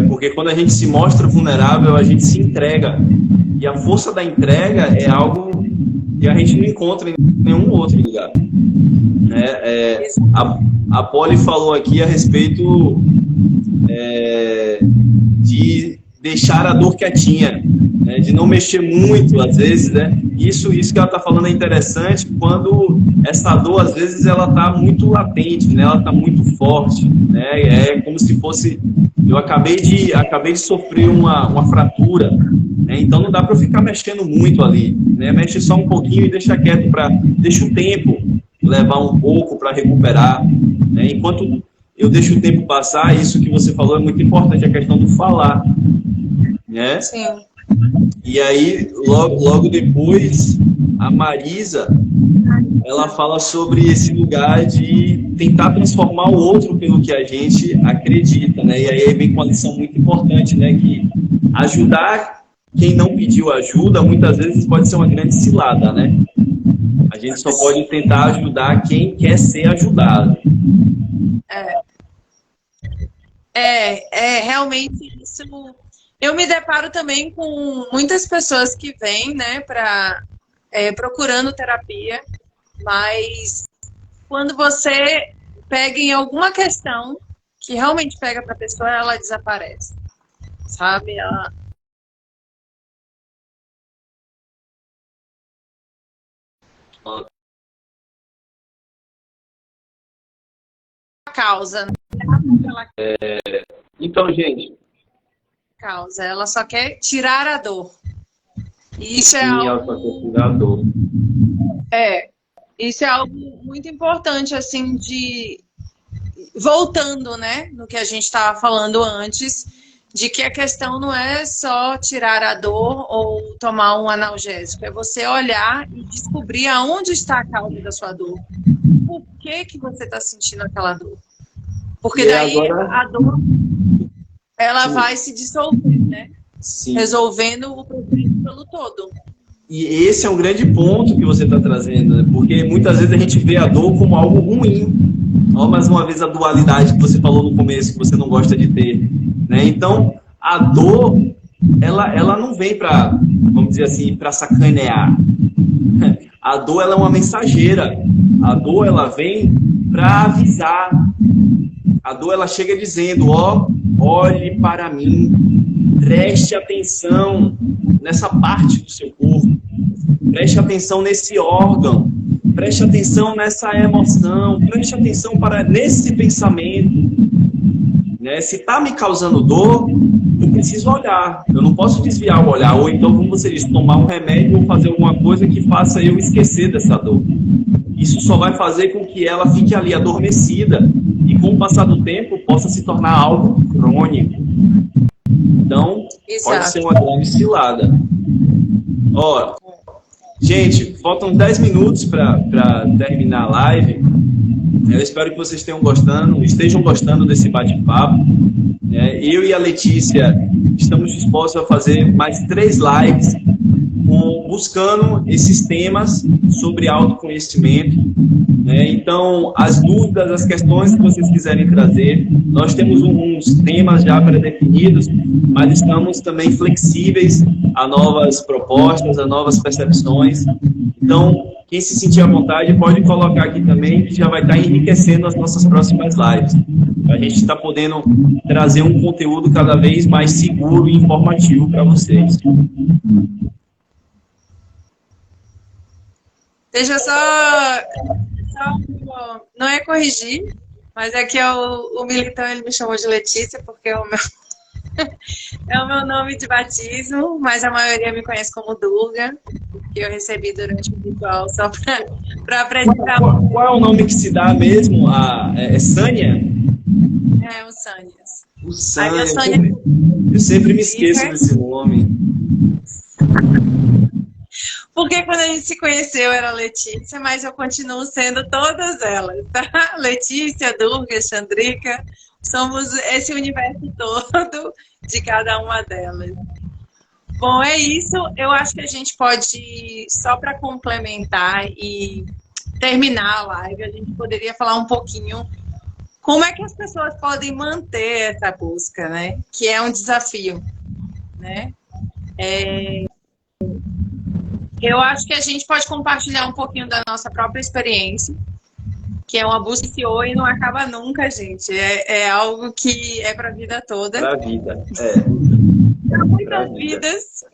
Speaker 2: Porque quando a gente se mostra vulnerável, a gente se entrega. E a força da entrega é algo que a gente não encontra em nenhum outro lugar. A Polly falou aqui a respeito de deixar a dor quietinha, de não mexer muito, às vezes, né? Isso que ela está falando é interessante quando essa dor, às vezes, ela está muito latente, né? Ela está muito forte, né? É como se fosse... Eu acabei de sofrer uma fratura, né? Então não dá para eu ficar mexendo muito ali, né? Mexe só um pouquinho e deixa quieto, deixa o tempo levar um pouco para recuperar, né? Enquanto eu deixo o tempo passar, isso que você falou é muito importante, a questão do falar, né?
Speaker 1: Sim.
Speaker 2: E aí, logo depois, a Marisa, ela fala sobre esse lugar de tentar transformar o outro pelo que a gente acredita, né? E aí vem com uma lição muito importante, né? Que ajudar quem não pediu ajuda, muitas vezes pode ser uma grande cilada, né? A gente só pode tentar ajudar quem quer ser ajudado.
Speaker 1: Realmente isso... Eu me deparo também com muitas pessoas que vêm, né, procurando terapia, mas quando você pega em alguma questão que realmente pega para a pessoa, ela desaparece. sabe? Ela causa, né? Ela
Speaker 2: Então, gente,
Speaker 1: causa, ela só quer tirar a dor. E isso é
Speaker 2: sim,
Speaker 1: algo, é, isso é algo muito importante, assim, voltando, né, no que a gente estava falando antes, de que a questão não é só tirar a dor ou tomar um analgésico, é você olhar e descobrir aonde está a causa da sua dor. Por que você está sentindo aquela dor? Porque daí a dor, ela vai se dissolver, né?
Speaker 2: Sim.
Speaker 1: Resolvendo o problema pelo todo.
Speaker 2: E esse é um grande ponto que você está trazendo, né? Porque muitas vezes a gente vê a dor como algo ruim. Ó, mais uma vez a dualidade que você falou no começo, que você não gosta de ter, né? Então, a dor, ela não vem para, vamos dizer assim, para sacanear. A dor, ela é uma mensageira. A dor, ela vem para avisar. A dor, ela chega dizendo, ó, olhe para mim, preste atenção nessa parte do seu corpo, preste atenção nesse órgão, preste atenção nessa emoção, preste atenção nesse pensamento. Né? Se está me causando dor, eu preciso olhar, eu não posso desviar o olhar, ou então, como você disse, tomar um remédio ou fazer alguma coisa que faça eu esquecer dessa dor. Isso só vai fazer com que ela fique ali adormecida e, com o passar do tempo, possa se tornar algo crônico. Então, pode ser uma grande cilada. Ó, gente, faltam 10 minutos para terminar a live. Eu espero que vocês estejam gostando desse bate-papo. Eu e a Letícia estamos dispostos a fazer mais 3 lives buscando esses temas sobre autoconhecimento. Então, as dúvidas, as questões que vocês quiserem trazer, nós temos uns temas já pré-definidos, mas estamos também flexíveis a novas propostas, a novas percepções. Então, quem se sentir à vontade pode colocar aqui também, que já vai estar enriquecendo as nossas próximas lives. A gente está podendo trazer um conteúdo cada vez mais seguro e informativo para vocês.
Speaker 1: Deixa eu só não é corrigir, mas é que o Militão, ele me chamou de Letícia, porque é o meu nome de batismo, mas a maioria me conhece como Durga, que eu recebi durante o ritual, só para apresentar.
Speaker 2: Qual é o nome que se dá mesmo? É Sânia?
Speaker 1: É, o Sânias.
Speaker 2: O Sânia. Eu sempre me esqueço desse nome.
Speaker 1: Porque quando a gente se conheceu era Letícia, mas eu continuo sendo todas elas, tá? Letícia, Durga, Chandrika, somos esse universo todo de cada uma delas. Bom, é isso. Eu acho que a gente pode, só para complementar e terminar a live, a gente poderia falar um pouquinho como é que as pessoas podem manter essa busca, né? Que é um desafio, né? Eu acho que a gente pode compartilhar um pouquinho da nossa própria experiência, que é uma busca que iniciou e não acaba nunca, gente. É algo que é para a vida toda.
Speaker 2: Para a vida,
Speaker 1: Para muitas vidas.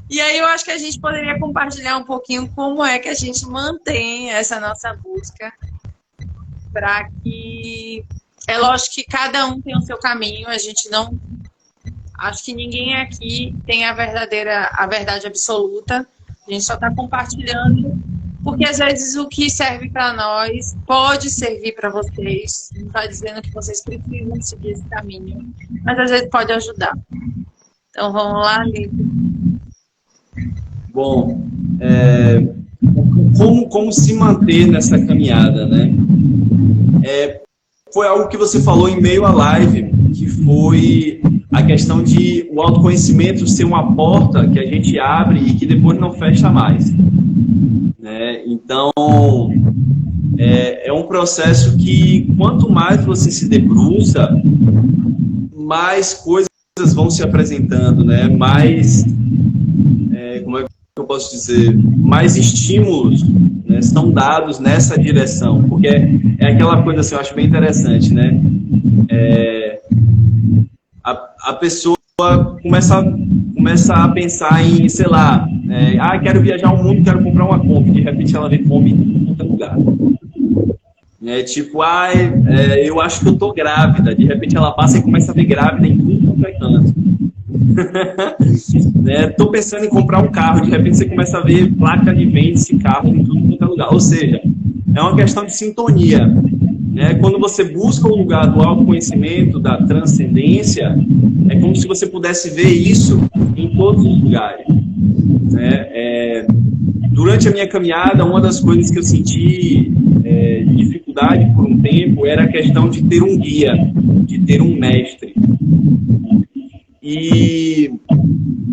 Speaker 1: E aí eu acho que a gente poderia compartilhar um pouquinho como é que a gente mantém essa nossa busca para que... É lógico que cada um tem o seu caminho, a gente não... Acho que ninguém aqui tem a verdade absoluta. A gente só está compartilhando, porque às vezes o que serve para nós pode servir para vocês. Não está dizendo que vocês precisam seguir esse caminho, mas às vezes pode ajudar. Então vamos lá, Lívia.
Speaker 2: Bom, como se manter nessa caminhada, né? Foi algo que você falou em meio à live, que foi a questão de o autoconhecimento ser uma porta que a gente abre e que depois não fecha mais. Né? Então, é um processo que quanto mais você se debruça, mais coisas vão se apresentando, né? Mais, como é que eu posso dizer, mais estímulos, né, são dados nessa direção, porque é aquela coisa assim, eu acho bem interessante, né? a pessoa começa a pensar em, sei lá, quero viajar ao mundo, quero comprar uma Kombi. De repente ela vê Kombi em todo lugar. Tipo, eu acho que eu tô grávida. De repente ela passa e começa a ver grávida em tudo quanto é canto. Tô pensando em comprar um carro. De repente você começa a ver placa de vende-se carro em tudo quanto é lugar. Ou seja, é uma questão de sintonia. Quando você busca o lugar do autoconhecimento, da transcendência, é como se você pudesse ver isso em todos os lugares. Durante a minha caminhada, uma das coisas que eu senti dificuldade por um tempo era a questão de ter um guia, de ter um mestre. E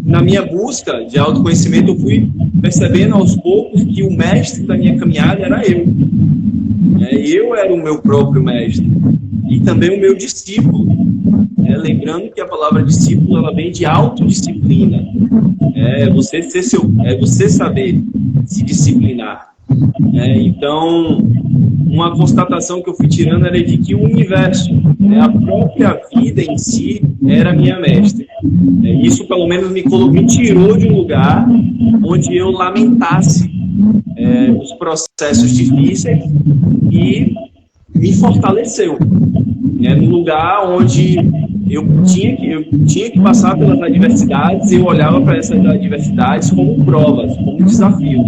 Speaker 2: na minha busca de autoconhecimento, eu fui percebendo aos poucos que o mestre da minha caminhada era eu. Eu era o meu próprio mestre e também o meu discípulo. Lembrando que a palavra discípulo ela vem de autodisciplina. Você saber se disciplinar. Então, uma constatação que eu fui tirando era de que o universo, a própria vida em si, era minha mestre. Isso, pelo menos, me tirou de um lugar onde eu lamentasse os processos difíceis e me fortaleceu. No lugar onde eu tinha que passar pelas adversidades, eu olhava para essas adversidades como provas, como desafios.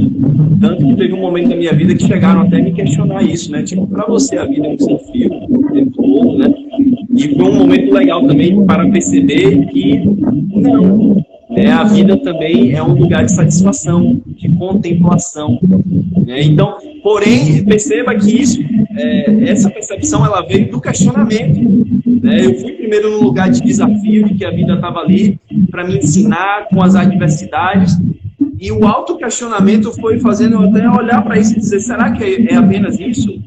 Speaker 2: Tanto que teve um momento da minha vida que chegaram até a me questionar isso, Tipo, para você a vida é um desafio o tempo todo, E foi um momento legal também para perceber que não. A vida também é um lugar de satisfação, de contemplação. Então, porém, perceba que essa percepção ela veio do questionamento. Eu fui primeiro num lugar de desafio, de que a vida estava ali para me ensinar com as adversidades. E o autoquestionamento foi fazendo eu até olhar para isso e dizer, será que é apenas isso?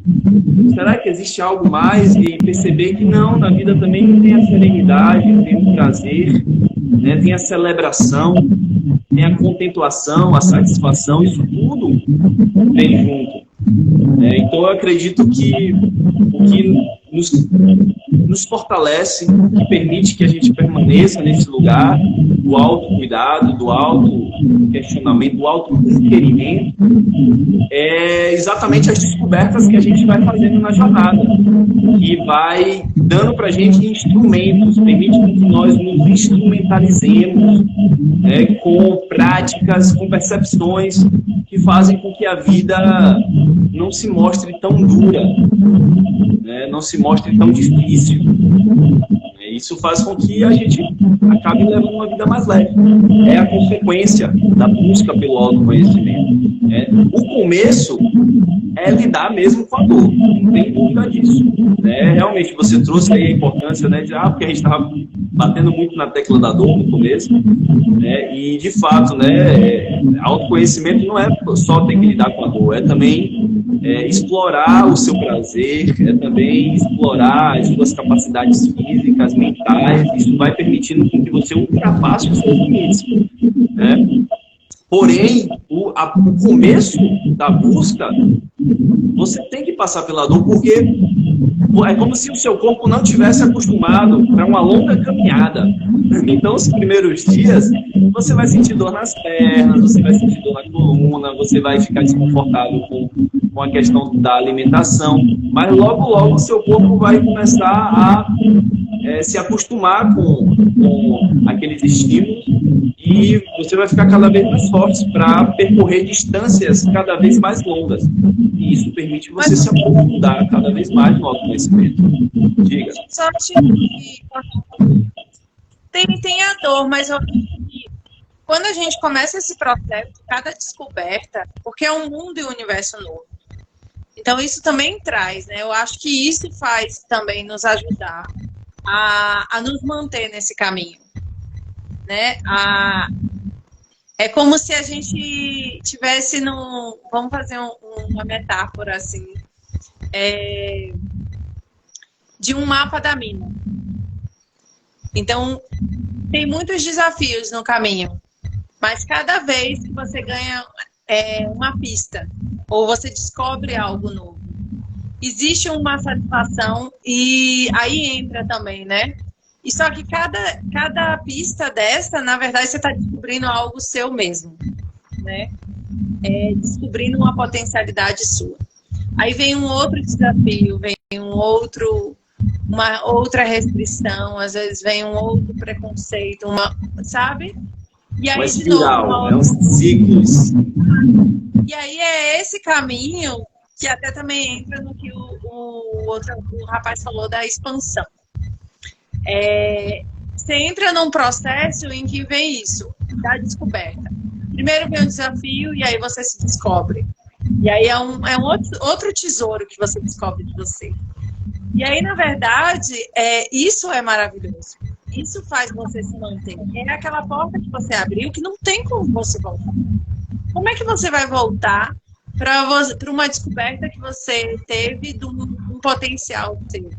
Speaker 2: Será que existe algo mais? E perceber que não, na vida também tem a serenidade, tem o prazer, tem a celebração, tem a contemplação, a satisfação, isso tudo vem junto. Então eu acredito que o que nos fortalece, que permite que a gente permaneça nesse lugar do autocuidado, do auto-questionamento, do auto-inquirimento, é exatamente as descobertas que a gente vai fazendo na jornada, que vai dando para a gente instrumentos, permite que nós nos instrumentalizemos com práticas, com percepções que fazem com que a vida não se mostre tão dura, não se mostre tão difícil. Isso faz com que a gente acabe levando uma vida mais leve. É a consequência da busca pelo autoconhecimento. O começo é lidar mesmo com a dor, não tem dúvida disso. Realmente, você trouxe aí a importância de porque a gente estava batendo muito na tecla da dor no começo, e de fato, autoconhecimento não é só ter que lidar com a dor, é também explorar o seu prazer, é também explorar as suas capacidades físicas, mentais. Isso vai permitindo que você ultrapasse os seus limites. Porém, o começo da busca, você tem que passar pela dor, porque é como se o seu corpo não tivesse acostumado para uma longa caminhada. Então, os primeiros dias, você vai sentir dor nas pernas, você vai sentir dor na coluna, você vai ficar desconfortável com a questão da alimentação, mas logo, logo o seu corpo vai começar a se acostumar com aqueles estímulos e você vai ficar cada vez mais forte para percorrer distâncias cada vez mais longas. E isso permite você se aprofundar cada vez mais no autoconhecimento. Diga.
Speaker 1: Só que tem a dor, mas quando a gente começa esse processo, cada descoberta, porque é um mundo e um universo novo. Então isso também traz, Eu acho que isso faz também nos ajudar a nos manter nesse caminho, É como se a gente tivesse vamos fazer uma metáfora assim, de um mapa da mina. Então, tem muitos desafios no caminho, mas cada vez que você ganha uma pista, ou você descobre algo novo, existe uma satisfação, e aí entra também, E só que cada pista dessa, na verdade, você está descobrindo algo seu mesmo, né? Descobrindo uma potencialidade sua. Aí vem um outro desafio, vem uma outra restrição, às vezes vem um outro preconceito, sabe? E aí,
Speaker 2: uma
Speaker 1: de novo,
Speaker 2: espiral, é uns ciclos.
Speaker 1: E aí é esse caminho que até também entra no que o rapaz falou da expansão. Você entra num processo em que vem isso, da descoberta. Primeiro vem o desafio e aí você se descobre. E aí é um outro tesouro que você descobre de você. E aí, na verdade, isso é maravilhoso. Isso faz você se manter. É aquela porta que você abriu que não tem como você voltar. Como é que você vai voltar para uma descoberta que você teve de um potencial seu?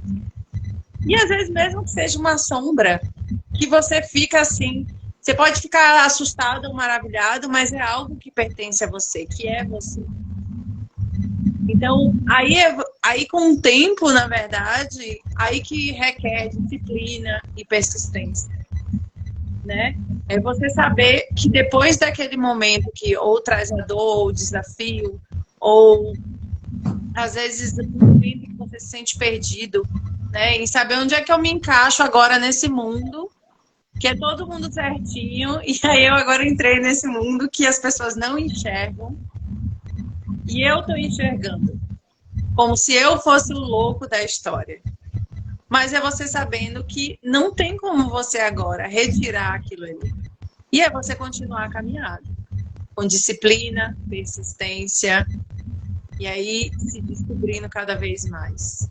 Speaker 1: E às vezes, mesmo que seja uma sombra, que você fica assim, você pode ficar assustado ou maravilhado, mas é algo que pertence a você, que é você. Então, aí com o tempo, na verdade, aí que requer disciplina e persistência, né? É você saber que depois daquele momento que ou traz a dor, ou desafio, ou às vezes um momento que você se sente perdido, né? Em saber onde é que eu me encaixo agora nesse mundo, que é todo mundo certinho, e aí eu agora entrei nesse mundo que as pessoas não enxergam, e eu estou enxergando, como se eu fosse o louco da história. Mas é você sabendo que não tem como você agora retirar aquilo ali. E é você continuar a caminhada, com disciplina, persistência, e aí se descobrindo cada vez mais.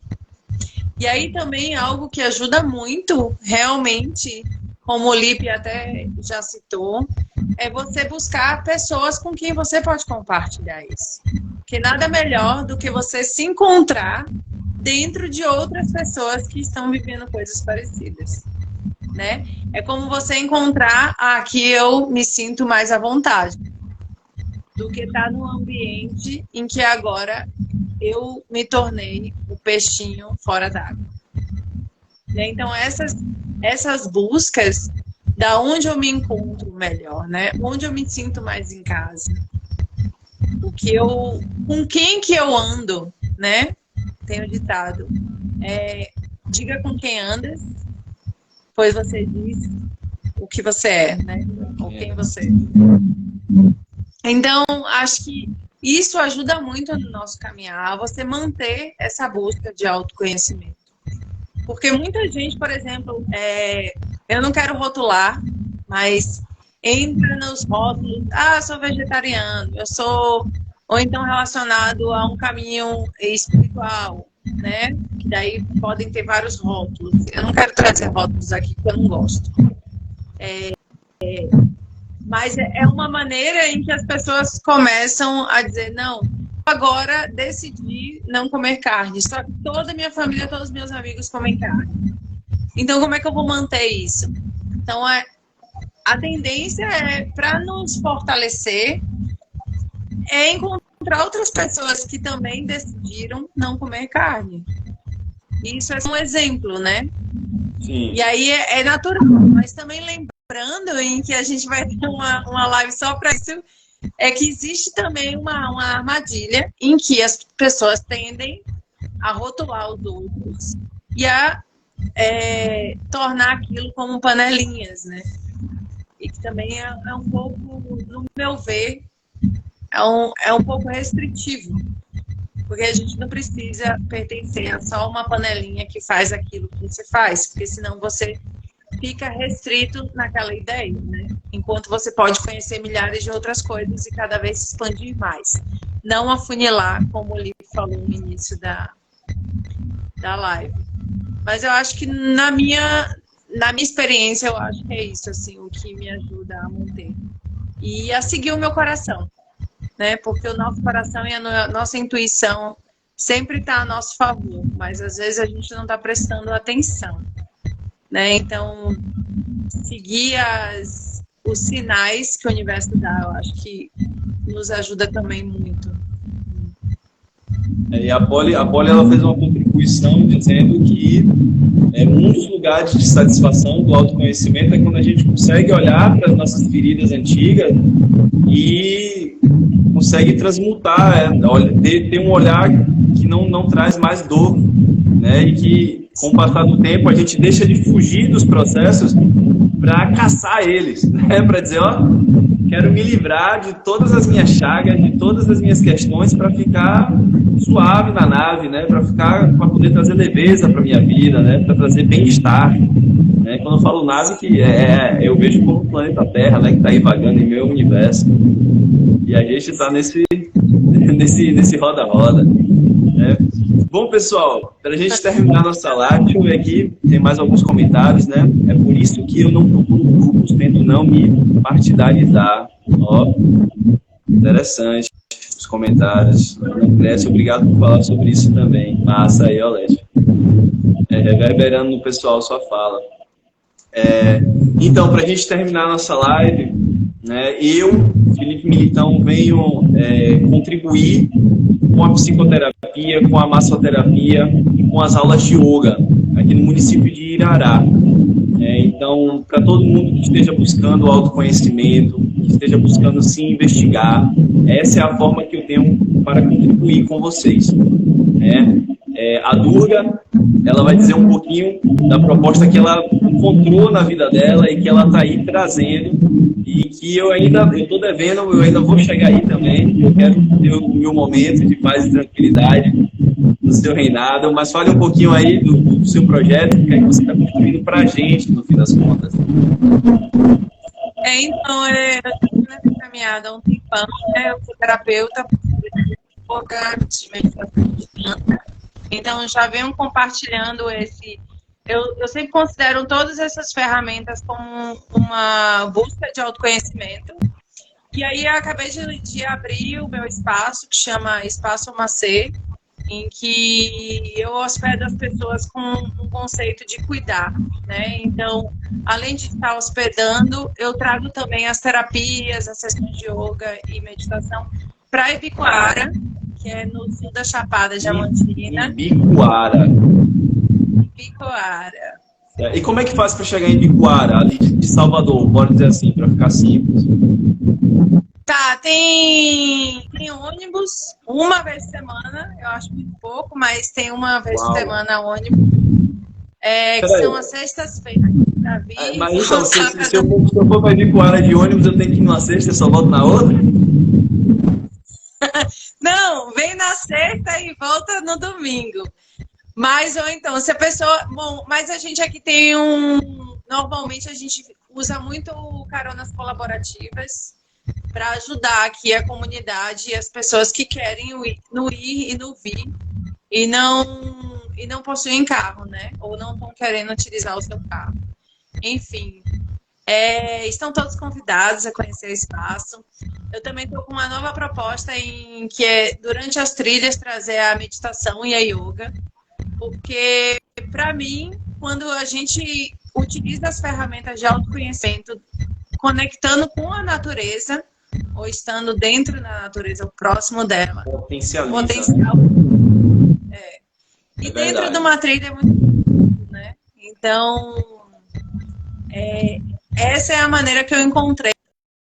Speaker 1: E aí também algo que ajuda muito, realmente, como o Lipe até já citou, é você buscar pessoas com quem você pode compartilhar isso. Porque nada melhor do que você se encontrar dentro de outras pessoas que estão vivendo coisas parecidas, né? É como você encontrar aqui eu me sinto mais à vontade do que estar num ambiente em que agora eu me tornei o peixinho fora d'água. Então, essas buscas, da onde eu me encontro melhor, né? Onde eu me sinto mais em casa. Com quem que eu ando, né? Tem o ditado. Diga com quem andas, pois você diz o que você é, né? Ou quem você é. Então, acho que isso ajuda muito no nosso caminhar, você manter essa busca de autoconhecimento. Porque muita gente, por exemplo, eu não quero rotular, mas entra nos rótulos, sou vegetariano, eu sou, ou então relacionado a um caminho espiritual, né? Que daí podem ter vários rótulos. Eu não quero trazer rótulos aqui, porque eu não gosto. Mas é uma maneira em que as pessoas começam a dizer, não, agora decidi não comer carne, só que toda a minha família, todos os meus amigos comem carne. Então, como é que eu vou manter isso? Então, a tendência para nos fortalecer, encontrar outras pessoas que também decidiram não comer carne. Isso é um exemplo, né?
Speaker 2: Sim.
Speaker 1: E aí é natural, mas também lembrando em que a gente vai ter uma live só para isso, é que existe também uma armadilha em que as pessoas tendem a rotular os outros e a tornar aquilo como panelinhas, né? E que também é um pouco, no meu ver, é um pouco restritivo. Porque a gente não precisa pertencer a só uma panelinha que faz aquilo que você faz, porque senão você fica restrito naquela ideia, né? Enquanto você pode conhecer milhares de outras coisas e cada vez se expandir mais. Não afunilar, como o Lipe falou no início da live. Mas eu acho que na minha experiência, eu acho que é isso, assim, o que me ajuda a manter. E a seguir o meu coração, né? Porque o nosso coração e a nossa intuição sempre está a nosso favor, mas às vezes a gente não está prestando atenção, né? Então, seguir os sinais que o universo dá, eu acho que nos ajuda também muito.
Speaker 2: E a Poli ela fez uma contribuição dizendo que um dos lugares de satisfação do autoconhecimento é quando a gente consegue olhar para as nossas feridas antigas e consegue transmutar, ter um olhar que não traz mais dor, né? E que, com o passar do tempo, a gente deixa de fugir dos processos para caçar eles, né? Para dizer, ó, quero me livrar de todas as minhas chagas, de todas as minhas questões para ficar suave na nave, né? Para poder trazer leveza para minha vida, né? Para trazer bem-estar. Né? Quando eu falo nave, que eu vejo como o planeta Terra, né? Que está aí vagando em meu universo. E a gente está nesse roda-roda. Né? Bom, pessoal, para a gente terminar nossa live, deixa eu ver aqui, tem mais alguns comentários, né? É por isso que eu não procuro grupos, tento não me partidarizar. Ó, interessante os comentários. Cresce, obrigado por falar sobre isso também. Massa aí, ó, Leste. Reverberando no pessoal sua fala. Então, para a gente terminar nossa live, né, eu, Felipe Militão, venho contribuir com a psicoterapia, com a massoterapia e com as aulas de yoga aqui no município de Irará. Então, para todo mundo que esteja buscando o autoconhecimento, que esteja buscando se investigar, essa é a forma que eu tenho para contribuir com vocês. A Durga, ela vai dizer um pouquinho da proposta que ela encontrou na vida dela e que ela está aí trazendo e que eu estou devendo, eu ainda vou chegar aí também. Eu quero ter o meu momento de paz e tranquilidade no seu reinado, mas fale um pouquinho aí do seu projeto, o que é que você está construindo para a gente, no fim das contas.
Speaker 1: Então, eu estou nessa caminhada há um tempão, né? Eu sou terapeuta, de meditação. Então, já venho compartilhando eu sempre considero todas essas ferramentas como uma busca de autoconhecimento. E aí, eu acabei de abrir o meu espaço, que chama Espaço Macê, em que eu hospedo as pessoas com um conceito de cuidar, né? Então, além de estar hospedando, eu trago também as terapias, as sessões de yoga e meditação para Ibicoara, que é no sul da Chapada Diamantina.
Speaker 2: Ibicoara.
Speaker 1: Ibicoara.
Speaker 2: E como é que faz para chegar em Ibicoara, ali de Salvador, bora dizer assim, para ficar simples?
Speaker 1: Tá, tem ônibus uma vez por semana, eu acho muito pouco, mas tem uma vez por semana ônibus, que são as sextas-feiras.
Speaker 2: Mas então, se eu for para Ibicoara de ônibus, eu tenho que ir numa sexta e só volto na outra?
Speaker 1: Não, vem na sexta e volta no domingo. Mas, ou então, se a pessoa... Bom, mas a gente aqui tem normalmente a gente usa muito caronas colaborativas para ajudar aqui a comunidade e as pessoas que querem no ir e no vir e não possuem carro, né? Ou não estão querendo utilizar o seu carro. Enfim, estão todos convidados a conhecer o espaço. Eu também estou com uma nova proposta que é, durante as trilhas, trazer a meditação e a yoga. Porque, para mim, quando a gente utiliza as ferramentas de autoconhecimento, conectando com a natureza, ou estando dentro da natureza, ou próximo dela.
Speaker 2: Potencial.
Speaker 1: E dentro de uma trilha é muito, né? Então, essa é a maneira que eu encontrei,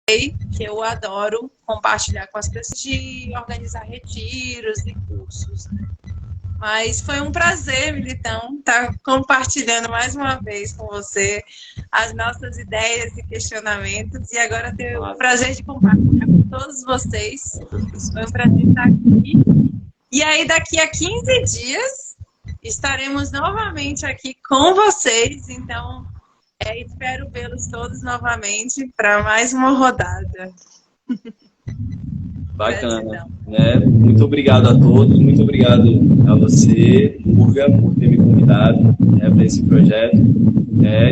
Speaker 1: que eu adoro compartilhar com as pessoas, de organizar retiros e cursos, né? Mas foi um prazer, Militão, estar compartilhando mais uma vez com você as nossas ideias e questionamentos. E agora ter o prazer de compartilhar com todos vocês. Foi um prazer estar aqui. E aí, daqui a 15 dias, estaremos novamente aqui com vocês. Então, espero vê-los todos novamente para mais uma rodada.
Speaker 2: Bacana. Muito obrigado a todos, muito obrigado a você, Durga, por ter me convidado para esse projeto,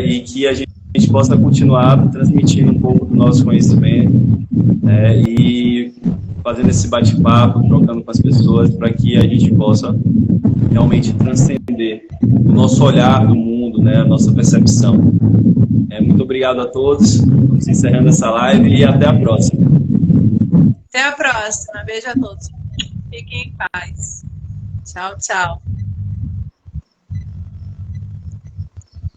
Speaker 2: e que a gente possa continuar transmitindo um pouco do nosso conhecimento, e fazendo esse bate-papo, trocando com as pessoas, para que a gente possa realmente transcender o nosso olhar do mundo, a nossa percepção. Muito obrigado a todos, estamos encerrando essa live e até a próxima.
Speaker 1: Até a próxima. Beijo a todos. Fiquem em paz. Tchau, tchau.